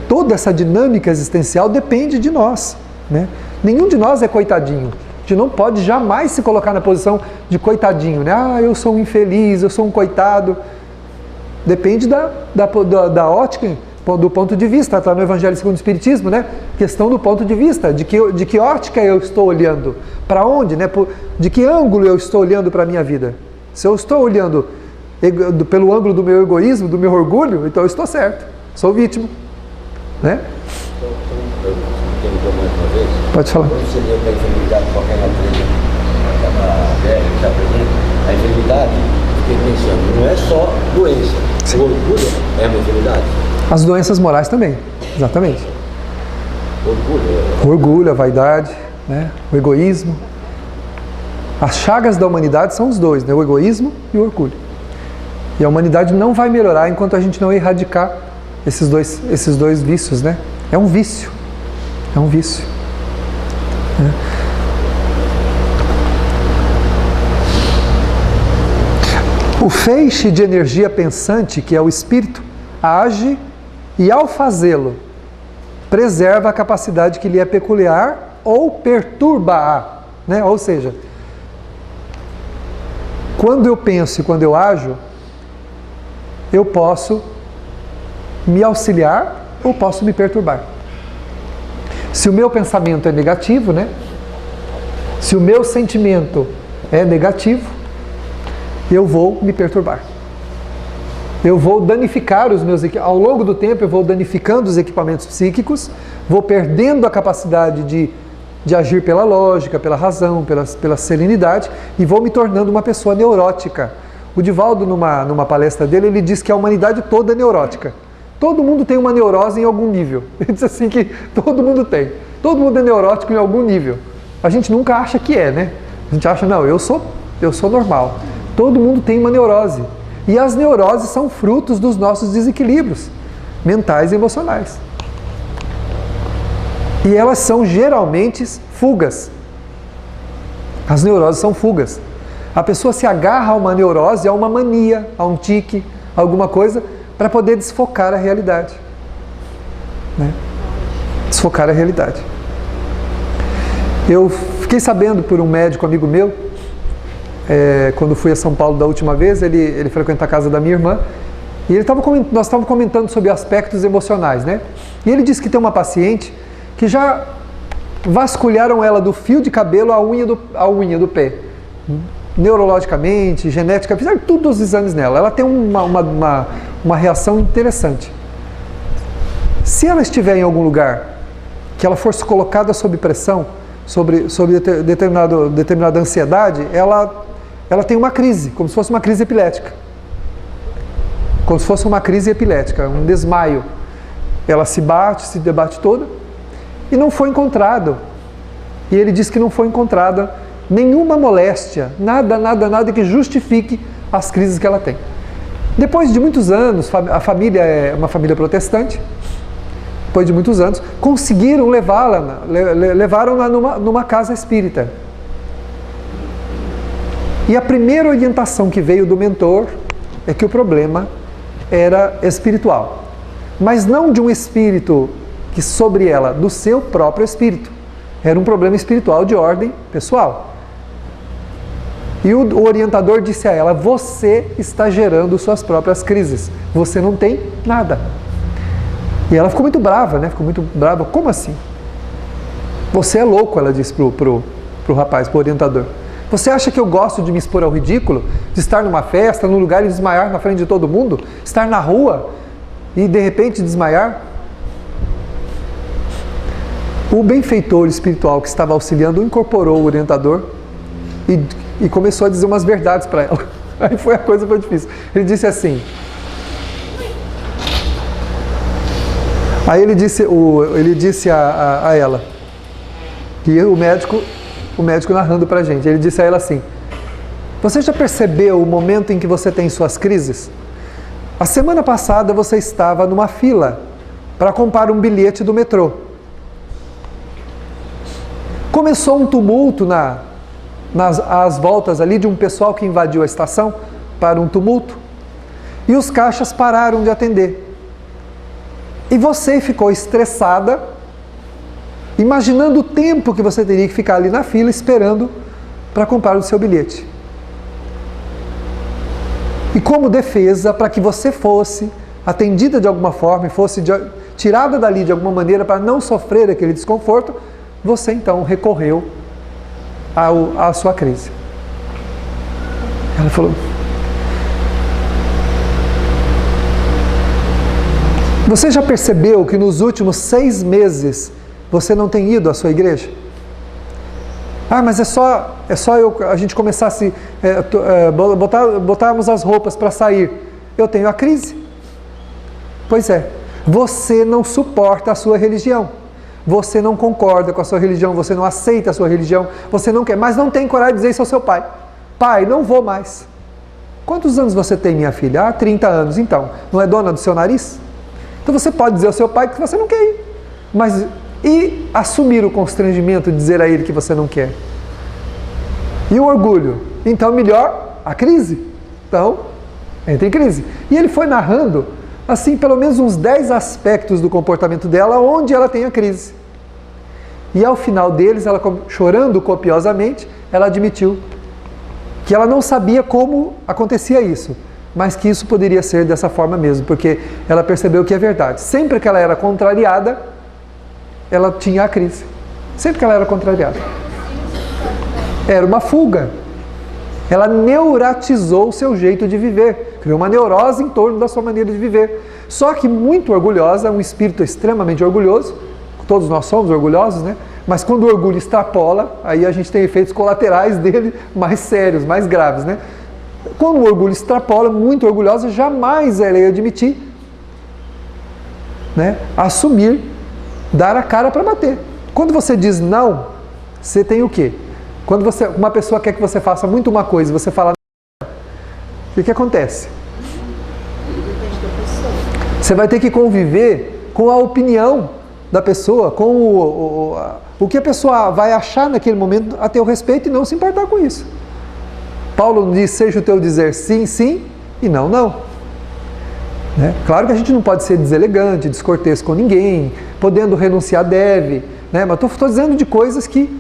toda essa dinâmica existencial depende de nós. Né? Nenhum de nós é coitadinho. A gente não pode jamais se colocar na posição de coitadinho. Né? Ah, eu sou um infeliz, eu sou um coitado. Depende da ótica, do ponto de vista. Está no Evangelho segundo o Espiritismo, né? Questão do ponto de vista, de que ótica eu estou olhando, para onde, né? De que ângulo eu estou olhando para a minha vida. Se eu estou olhando pelo ângulo do meu egoísmo, do meu orgulho, então eu estou certo, sou vítima. Né? Pode falar. Quando seria a enfermidade, qualquer natureza, aquela velha que se apresenta, a enfermidade, fiquei pensando, não é só doença. Sim. O orgulho é uma enfermidade. As doenças morais também, exatamente. O orgulho, a vaidade, né? O egoísmo. As chagas da humanidade são os dois, né? O egoísmo e o orgulho. E a humanidade não vai melhorar enquanto a gente não erradicar esses dois vícios, né? É um vício. É um vício. Né? O feixe de energia pensante, que é o espírito, age e, ao fazê-lo, preserva a capacidade que lhe é peculiar ou perturba-a. Né? Ou seja, quando eu penso e quando eu ajo, eu posso me auxiliar ou posso me perturbar. Se o meu pensamento é negativo, né? Se o meu sentimento é negativo, eu vou me perturbar. Eu vou danificar os meus equipamentos. Ao longo do tempo, eu vou danificando os equipamentos psíquicos, vou perdendo a capacidade de agir pela lógica, pela razão, pela serenidade, e vou me tornando uma pessoa neurótica. O Divaldo, numa palestra dele, ele diz que a humanidade toda é neurótica. Todo mundo tem uma neurose em algum nível. Ele diz assim que todo mundo tem. Todo mundo é neurótico em algum nível. A gente nunca acha que é, né? A gente acha, não, eu sou normal. Todo mundo tem uma neurose. E as neuroses são frutos dos nossos desequilíbrios mentais e emocionais. E elas são geralmente fugas. As neuroses são fugas. A pessoa se agarra a uma neurose, a uma mania, a um tique, a alguma coisa, para poder desfocar a realidade. Né? Desfocar a realidade. Eu fiquei sabendo por um médico amigo meu, quando fui a São Paulo da última vez, ele frequenta a casa da minha irmã, e nós estávamos comentando sobre aspectos emocionais, né? E ele disse que tem uma paciente que já vasculharam ela do fio de cabelo à unha do pé. Neurologicamente, genética, fizeram todos os exames nela. Ela tem uma reação interessante. Se ela estiver em algum lugar que ela fosse colocada sob pressão, sobre determinada ansiedade, ela tem uma crise, como se fosse uma crise epilética. Como se fosse uma crise epilética, um desmaio. Ela se debate toda, e não foi encontrado. E ele diz que não foi encontrada nenhuma moléstia, nada que justifique as crises que ela tem. Depois de muitos anos, a família é uma família protestante, depois de muitos anos, conseguiram levaram-na numa casa espírita. E a primeira orientação que veio do mentor é que o problema era espiritual. Mas não de um espírito que sobre ela, do seu próprio espírito. Era um problema espiritual de ordem pessoal. E o orientador disse a ela, você está gerando suas próprias crises. Você não tem nada. E ela ficou muito brava, né? Ficou muito brava. Como assim? Você é louco, ela disse pro rapaz, pro orientador. Você acha que eu gosto de me expor ao ridículo? De estar numa festa, num lugar e desmaiar na frente de todo mundo? Estar na rua e de repente desmaiar? O benfeitor espiritual que estava auxiliando incorporou o orientador e começou a dizer umas verdades para ela. Aí a coisa foi difícil. Ele disse assim... Aí ele disse a ela, que o médico narrando para a gente, ele disse a ela assim, você já percebeu o momento em que você tem suas crises? A semana passada você estava numa fila para comprar um bilhete do metrô. Começou um tumulto às voltas ali de um pessoal que invadiu a estação para um tumulto e os caixas pararam de atender. E você ficou estressada, imaginando o tempo que você teria que ficar ali na fila esperando para comprar o seu bilhete. E como defesa, para que você fosse atendida de alguma forma e fosse tirada dali de alguma maneira para não sofrer aquele desconforto, você então recorreu à sua crise. Ela falou... Você já percebeu que nos últimos 6 meses você não tem ido à sua igreja? Ah, mas é só a gente começar a se... botarmos as roupas para sair. Eu tenho a crise. Pois é. Você não suporta a sua religião. Você não concorda com a sua religião, você não aceita a sua religião, você não quer, mas não tem coragem de dizer isso ao seu pai. Pai, não vou mais. Quantos anos você tem, minha filha? Ah, 30 anos. Então, não é dona do seu nariz? Então você pode dizer ao seu pai que você não quer ir. Mas e assumir o constrangimento de dizer a ele que você não quer? E o orgulho? Então, melhor a crise. Então, entra em crise. E ele foi narrando, assim, pelo menos uns 10 aspectos do comportamento dela, onde ela tem a crise. E ao final deles, ela chorando copiosamente, ela admitiu que ela não sabia como acontecia isso, mas que isso poderia ser dessa forma mesmo, porque ela percebeu que é verdade. Sempre que ela era contrariada, ela tinha a crise. Sempre que ela era contrariada. Era uma fuga. Ela neuratizou o seu jeito de viver, criou uma neurose em torno da sua maneira de viver. Só que muito orgulhosa, um espírito extremamente orgulhoso, todos nós somos orgulhosos, né? Mas quando o orgulho extrapola, aí a gente tem efeitos colaterais dele mais sérios, mais graves, né? Quando o orgulho extrapola, muito orgulhosa, jamais ela ia admitir, né? Assumir, dar a cara para bater. Quando você diz não, você tem o quê? Quando uma pessoa quer que você faça muito uma coisa e você fala não, o que acontece? Você vai ter que conviver com a opinião da pessoa, com o que a pessoa vai achar naquele momento a teu respeito e não se importar com isso. Paulo diz, seja o teu dizer sim, sim e não, não. Né? Claro que a gente não pode ser deselegante, descortês com ninguém, podendo renunciar deve, né? Mas estou dizendo de coisas que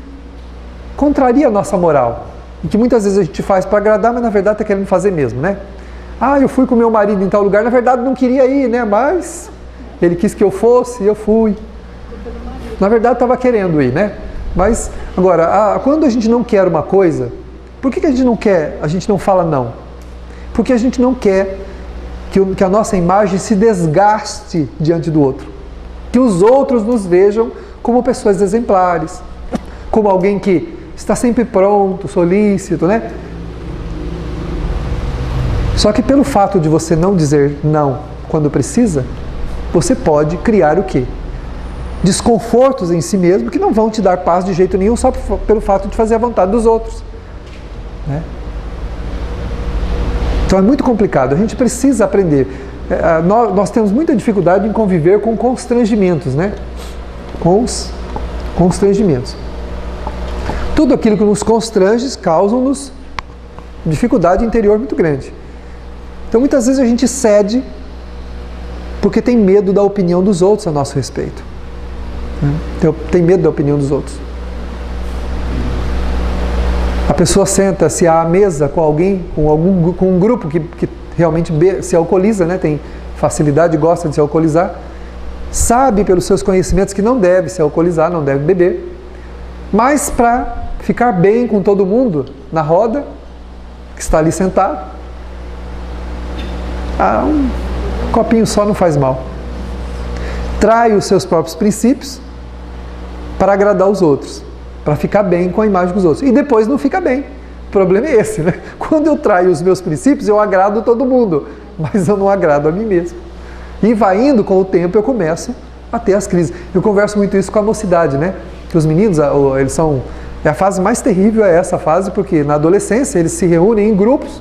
contraria a nossa moral e que muitas vezes a gente faz para agradar, mas na verdade está querendo fazer mesmo, né? Ah, eu fui com meu marido em tal lugar, na verdade não queria ir, né? Mas ele quis que eu fosse e eu fui. Na verdade estava querendo ir, né? Mas agora, quando a gente não quer uma coisa, por que a gente não quer? A gente não fala não? Porque a gente não quer que a nossa imagem se desgaste diante do outro. Que os outros nos vejam como pessoas exemplares, como alguém que está sempre pronto, solícito, né? Só que pelo fato de você não dizer não quando precisa, você pode criar o quê? Desconfortos em si mesmo que não vão te dar paz de jeito nenhum só pelo fato de fazer a vontade dos outros, né? Então é muito complicado, a gente precisa aprender. Nós temos muita dificuldade em conviver com constrangimentos, né? Com os constrangimentos. Tudo aquilo que nos constrange causa-nos dificuldade interior muito grande. Então muitas vezes a gente cede porque tem medo da opinião dos outros a nosso respeito. Então, tem medo da opinião dos outros. A pessoa senta-se à mesa com alguém, com um grupo que realmente se alcooliza, né? Tem facilidade, gosta de se alcoolizar, sabe pelos seus conhecimentos que não deve se alcoolizar, não deve beber, mas para ficar bem com todo mundo na roda, que está ali sentado, um copinho só não faz mal. Trai os seus próprios princípios para agradar os outros, para ficar bem com a imagem dos outros. E depois não fica bem. O problema é esse, né? Quando eu traio os meus princípios, eu agrado todo mundo, mas eu não agrado a mim mesmo. E vai indo, com o tempo, eu começo a ter as crises. Eu converso muito isso com a mocidade, né? Que os meninos, eles são... A fase mais terrível é essa fase, porque na adolescência eles se reúnem em grupos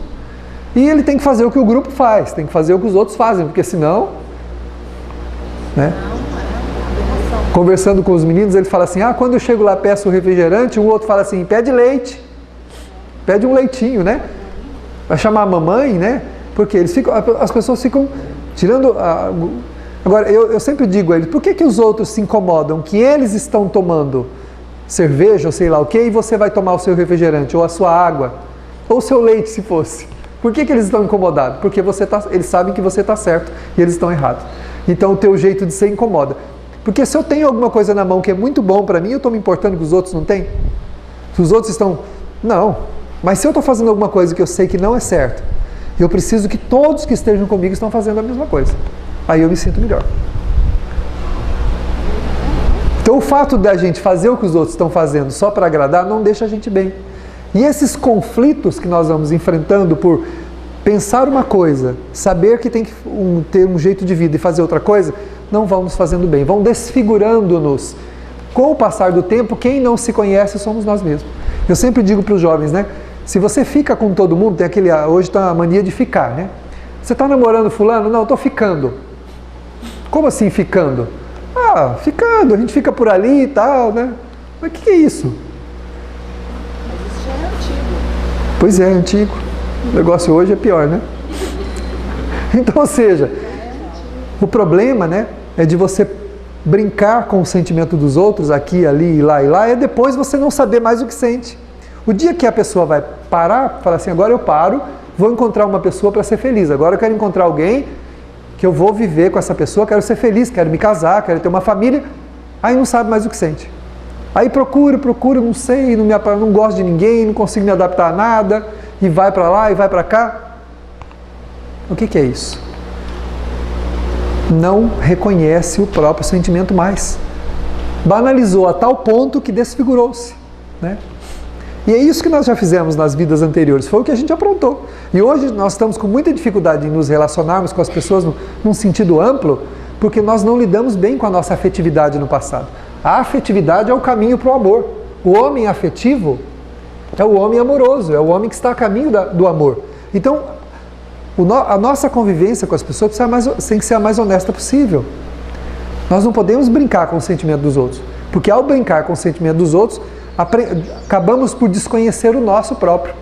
e ele tem que fazer o que o grupo faz, tem que fazer o que os outros fazem, porque senão... Né? Conversando com os meninos, ele fala assim, quando eu chego lá peço o refrigerante, o outro fala assim, pede leite, pede um leitinho, né? Vai chamar a mamãe, né? Porque as pessoas ficam tirando... Agora, eu sempre digo a eles, por que os outros se incomodam que eles estão tomando cerveja ou sei lá o que, e você vai tomar o seu refrigerante, ou a sua água, ou o seu leite, se fosse? Por que eles estão incomodados? Porque eles sabem que você está certo e eles estão errados. Então o teu jeito de ser incomoda. Porque se eu tenho alguma coisa na mão que é muito bom para mim, eu estou me importando que os outros não têm? Se os outros estão... Não. Mas se eu estou fazendo alguma coisa que eu sei que não é certo, eu preciso que todos que estejam comigo estão fazendo a mesma coisa. Aí eu me sinto melhor. Então o fato da gente fazer o que os outros estão fazendo só para agradar não deixa a gente bem. E esses conflitos que nós vamos enfrentando por pensar uma coisa, saber que tem que ter um jeito de vida e fazer outra coisa, não vão nos fazendo bem, vão desfigurando-nos. Com o passar do tempo, quem não se conhece somos nós mesmos. Eu sempre digo para os jovens, né? Se você fica com todo mundo, tem aquele, hoje está a mania de ficar, né? Você está namorando fulano? Não, estou ficando. Como assim ficando? Ah, ficando, a gente fica por ali e tal, né? Mas o que é isso? Mas isso já é antigo. Pois é, antigo. O negócio hoje é pior, né? Então, ou seja, o problema, né, é de você brincar com o sentimento dos outros, aqui, ali, e lá, é depois você não saber mais o que sente. O dia que a pessoa vai parar, falar assim, agora eu paro, vou encontrar uma pessoa para ser feliz, agora eu quero encontrar alguém que eu vou viver com essa pessoa, quero ser feliz, quero me casar, quero ter uma família, aí não sabe mais o que sente. Aí procura, não sei, não gosto de ninguém, não consigo me adaptar a nada, e vai para lá, e vai para cá. O que é isso? Não reconhece o próprio sentimento mais. Banalizou a tal ponto que desfigurou-se, né? E é isso que nós já fizemos nas vidas anteriores, foi o que a gente aprontou. E hoje nós estamos com muita dificuldade em nos relacionarmos com as pessoas num sentido amplo, porque nós não lidamos bem com a nossa afetividade no passado. A afetividade é o caminho para o amor. O homem afetivo é o homem amoroso, é o homem que está a caminho do amor. Então, a nossa convivência com as pessoas tem que ser a mais honesta possível. Nós não podemos brincar com o sentimento dos outros, porque ao brincar com o sentimento dos outros, acabamos por desconhecer o nosso próprio.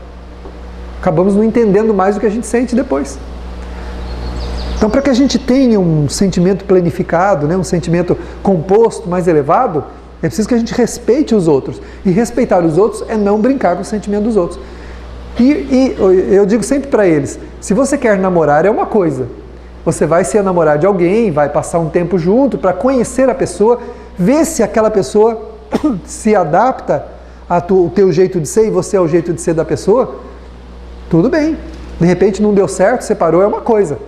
Acabamos não entendendo mais o que a gente sente depois. Então, para que a gente tenha um sentimento planificado, né, um sentimento composto, mais elevado, é preciso que a gente respeite os outros. E respeitar os outros é não brincar com o sentimento dos outros. E eu digo sempre para eles, se você quer namorar é uma coisa. Você vai se namorar de alguém, vai passar um tempo junto para conhecer a pessoa, ver se aquela pessoa se adapta ao teu jeito de ser e você ao jeito de ser da pessoa. Tudo bem. De repente não deu certo, separou, é uma coisa.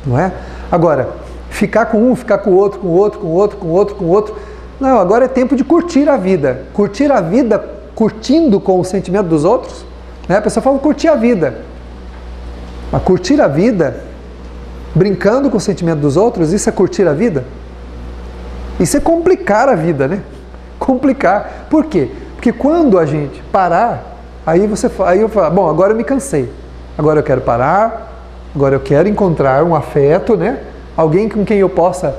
Não é? Agora, ficar com um, ficar com o outro, com o outro, com o outro, com o outro, com o outro. Não, agora é tempo de curtir a vida. Curtir a vida curtindo com o sentimento dos outros. Né? A pessoa fala curtir a vida. Mas curtir a vida, brincando com o sentimento dos outros, isso é curtir a vida? Isso é complicar a vida, né? Complicar. Por quê? Porque quando a gente parar, aí eu falo, bom, agora eu me cansei. Agora eu quero parar, agora eu quero encontrar um afeto, né? Alguém com quem eu possa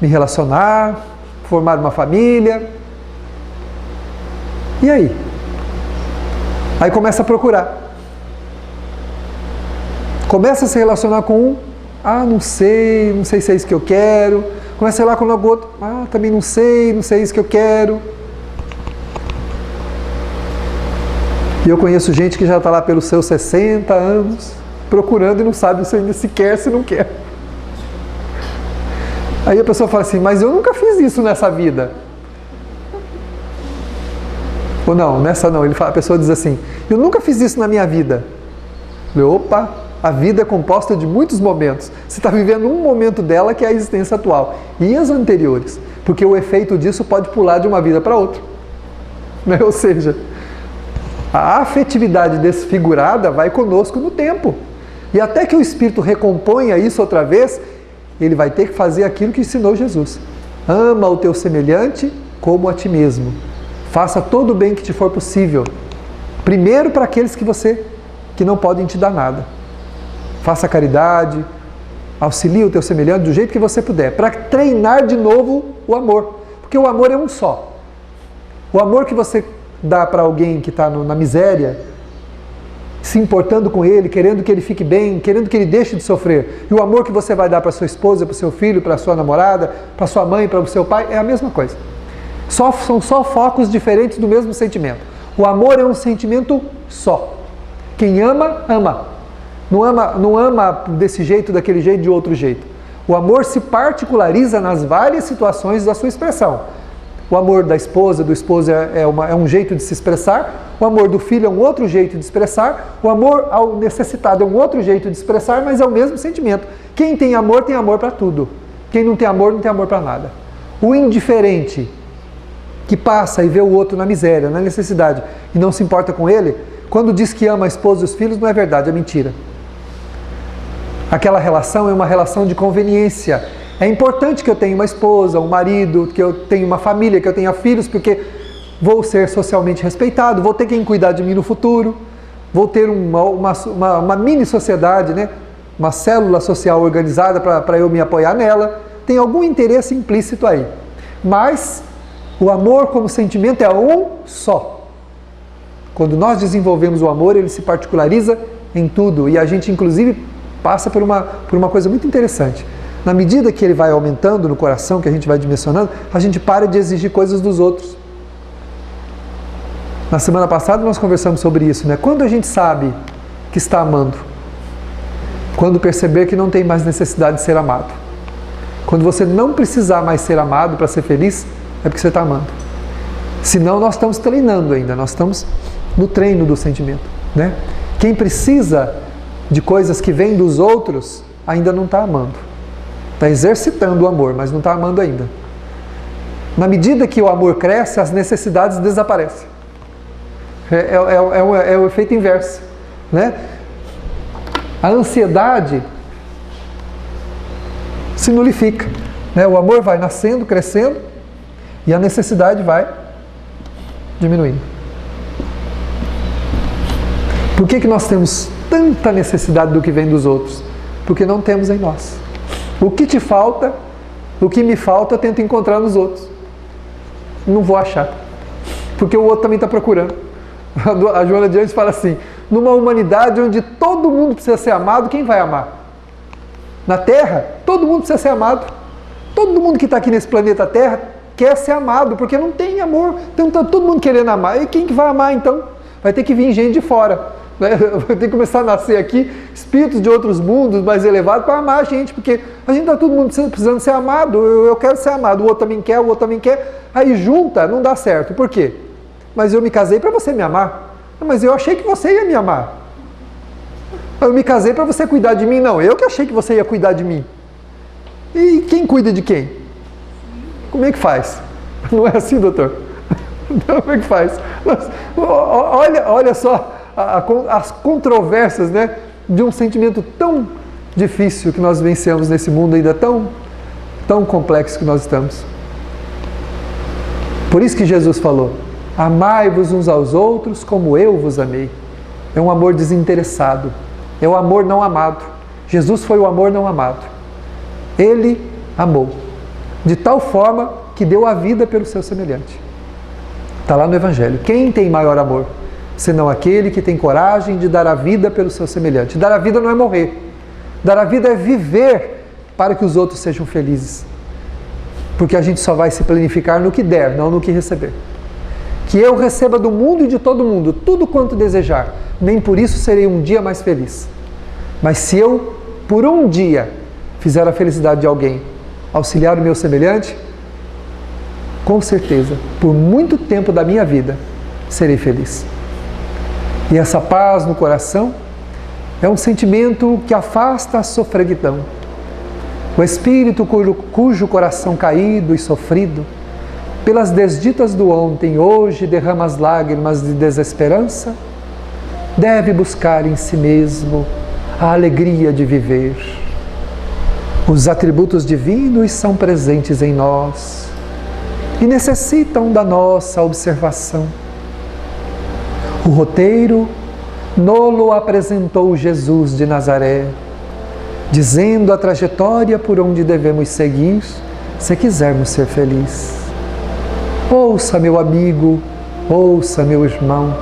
me relacionar, formar uma família. E aí? Aí começa a procurar. Começa a se relacionar com um, não sei se é isso que eu quero. Começa a ir lá com o outro, também não sei se é isso que eu quero. E eu conheço gente que já está lá pelos seus 60 anos, procurando e não sabe se ainda se quer, se não quer. Aí a pessoa fala assim, mas eu nunca fiz isso nessa vida. Ou não, nessa não. A pessoa diz assim, eu nunca fiz isso na minha vida. Eu, opa, a vida é composta de muitos momentos. Você está vivendo um momento dela que é a existência atual. E as anteriores. Porque o efeito disso pode pular de uma vida para outra. Né? Ou seja, a afetividade desfigurada vai conosco no tempo. E até que o Espírito recomponha isso outra vez, ele vai ter que fazer aquilo que ensinou Jesus. Ama o teu semelhante como a ti mesmo. Faça todo o bem que te for possível. Primeiro para aqueles que não podem te dar nada. Faça caridade, auxilie o teu semelhante do jeito que você puder, para treinar de novo o amor. Porque o amor é um só. O amor que você dá para alguém que está na miséria, se importando com ele, querendo que ele fique bem, querendo que ele deixe de sofrer. E o amor que você vai dar para sua esposa, para o seu filho, para a sua namorada, para sua mãe, para o seu pai, é a mesma coisa. São só focos diferentes do mesmo sentimento. O amor é um sentimento só. Quem ama, ama. Não ama desse jeito, daquele jeito, de outro jeito. O amor se particulariza nas várias situações da sua expressão. O amor da esposa, do esposo é um jeito de se expressar. O amor do filho é um outro jeito de expressar. O amor ao necessitado é um outro jeito de expressar, mas é o mesmo sentimento. Quem tem amor para tudo. Quem não tem amor para nada. O indiferente, que passa e vê o outro na miséria, na necessidade, e não se importa com ele, quando diz que ama a esposa e os filhos, não é verdade, é mentira. Aquela relação é uma relação de conveniência. É importante que eu tenha uma esposa, um marido, que eu tenha uma família, que eu tenha filhos, porque vou ser socialmente respeitado, vou ter quem cuidar de mim no futuro, vou ter uma mini sociedade, né? Uma célula social organizada para eu me apoiar nela. Tem algum interesse implícito aí. Mas o amor como sentimento é um só. Quando nós desenvolvemos o amor, ele se particulariza em tudo. E a gente, inclusive, passa por uma coisa muito interessante. Na medida que ele vai aumentando no coração, que a gente vai dimensionando, a gente para de exigir coisas dos outros. Na semana passada nós conversamos sobre isso, né? Quando a gente sabe que está amando? Quando perceber que não tem mais necessidade de ser amado. Quando você não precisar mais ser amado para ser feliz, é porque você está amando. Senão nós estamos treinando ainda, nós estamos no treino do sentimento, né? Quem precisa de coisas que vêm dos outros, ainda não está amando. Está exercitando o amor, mas não está amando ainda. Na medida que o amor cresce, as necessidades desaparecem. É o efeito inverso, né? A ansiedade se nulifica, né? O amor vai nascendo, crescendo, e a necessidade vai diminuindo. Por que nós temos tanta necessidade do que vem dos outros? Porque não temos em nós. O que te falta, o que me falta, eu tento encontrar nos outros. Não vou achar. Porque o outro também está procurando. A Joana de Anjos fala assim, numa humanidade onde todo mundo precisa ser amado, quem vai amar? Na Terra, todo mundo precisa ser amado. Todo mundo que está aqui nesse planeta Terra quer ser amado, porque não tem amor. Então está todo mundo querendo amar. E quem que vai amar então? Vai ter que vir gente de fora. Vai ter que começar a nascer aqui espíritos de outros mundos mais elevados para amar a gente, porque a gente está todo mundo precisando ser amado. Eu quero ser amado, o outro também quer, o outro também quer. Aí junta, não dá certo. Por quê? Mas eu me casei para você me amar. Mas eu achei que você ia me amar. Eu me casei para você cuidar de mim. Não, eu que achei que você ia cuidar de mim. E quem cuida de quem? Como é que faz? Não é assim, doutor? Não, como é que faz? Mas, olha só as controvérsias, né, de um sentimento tão difícil que nós vencemos nesse mundo ainda tão complexo que nós estamos. Por isso que Jesus falou, amai-vos uns aos outros como eu vos amei. É um amor desinteressado, é o amor não amado. Jesus foi o amor não amado. Ele amou, de tal forma que deu a vida pelo seu semelhante. Está lá no Evangelho. Quem tem maior amor? Senão aquele que tem coragem de dar a vida pelo seu semelhante. Dar a vida não é morrer. Dar a vida é viver para que os outros sejam felizes. Porque a gente só vai se planificar no que der, não no que receber. Que eu receba do mundo e de todo mundo tudo quanto desejar. Nem por isso serei um dia mais feliz. Mas se eu, por um dia, fizer a felicidade de alguém, auxiliar o meu semelhante, com certeza, por muito tempo da minha vida, serei feliz. E essa paz no coração é um sentimento que afasta a sofreguidão. O espírito cujo coração caído e sofrido, pelas desditas do ontem, hoje derrama as lágrimas de desesperança, deve buscar em si mesmo a alegria de viver. Os atributos divinos são presentes em nós e necessitam da nossa observação. O roteiro nolo apresentou Jesus de Nazaré, dizendo a trajetória por onde devemos seguir se quisermos ser felizes. Ouça, meu amigo, ouça, meu irmão,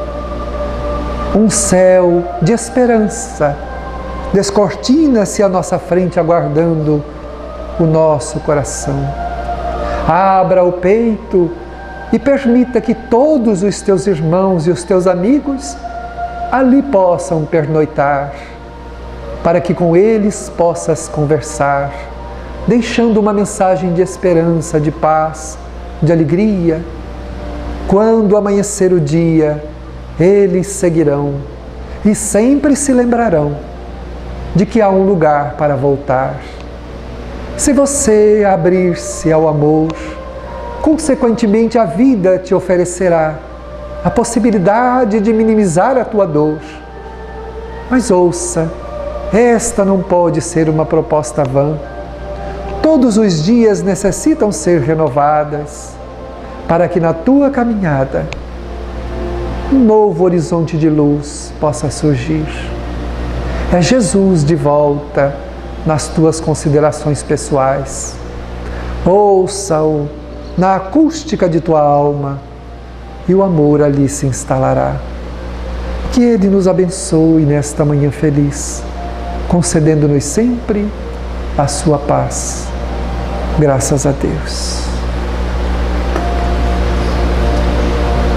um céu de esperança descortina-se à nossa frente aguardando o nosso coração. Abra o peito e permita que todos os teus irmãos e os teus amigos ali possam pernoitar, para que com eles possas conversar, deixando uma mensagem de esperança, de paz, de alegria. Quando amanhecer o dia, eles seguirão e sempre se lembrarão de que há um lugar para voltar. Se você abrir-se ao amor, Consequentemente, a vida te oferecerá a possibilidade de minimizar a tua dor. Mas ouça, esta não pode ser uma proposta vã. Todos os dias necessitam ser renovadas, para que na tua caminhada um novo horizonte de luz possa surgir. É Jesus de volta nas tuas considerações pessoais. Ouça-o na acústica de tua alma e o amor ali se instalará. Que Ele nos abençoe nesta manhã feliz, concedendo-nos sempre a sua paz. Graças a Deus.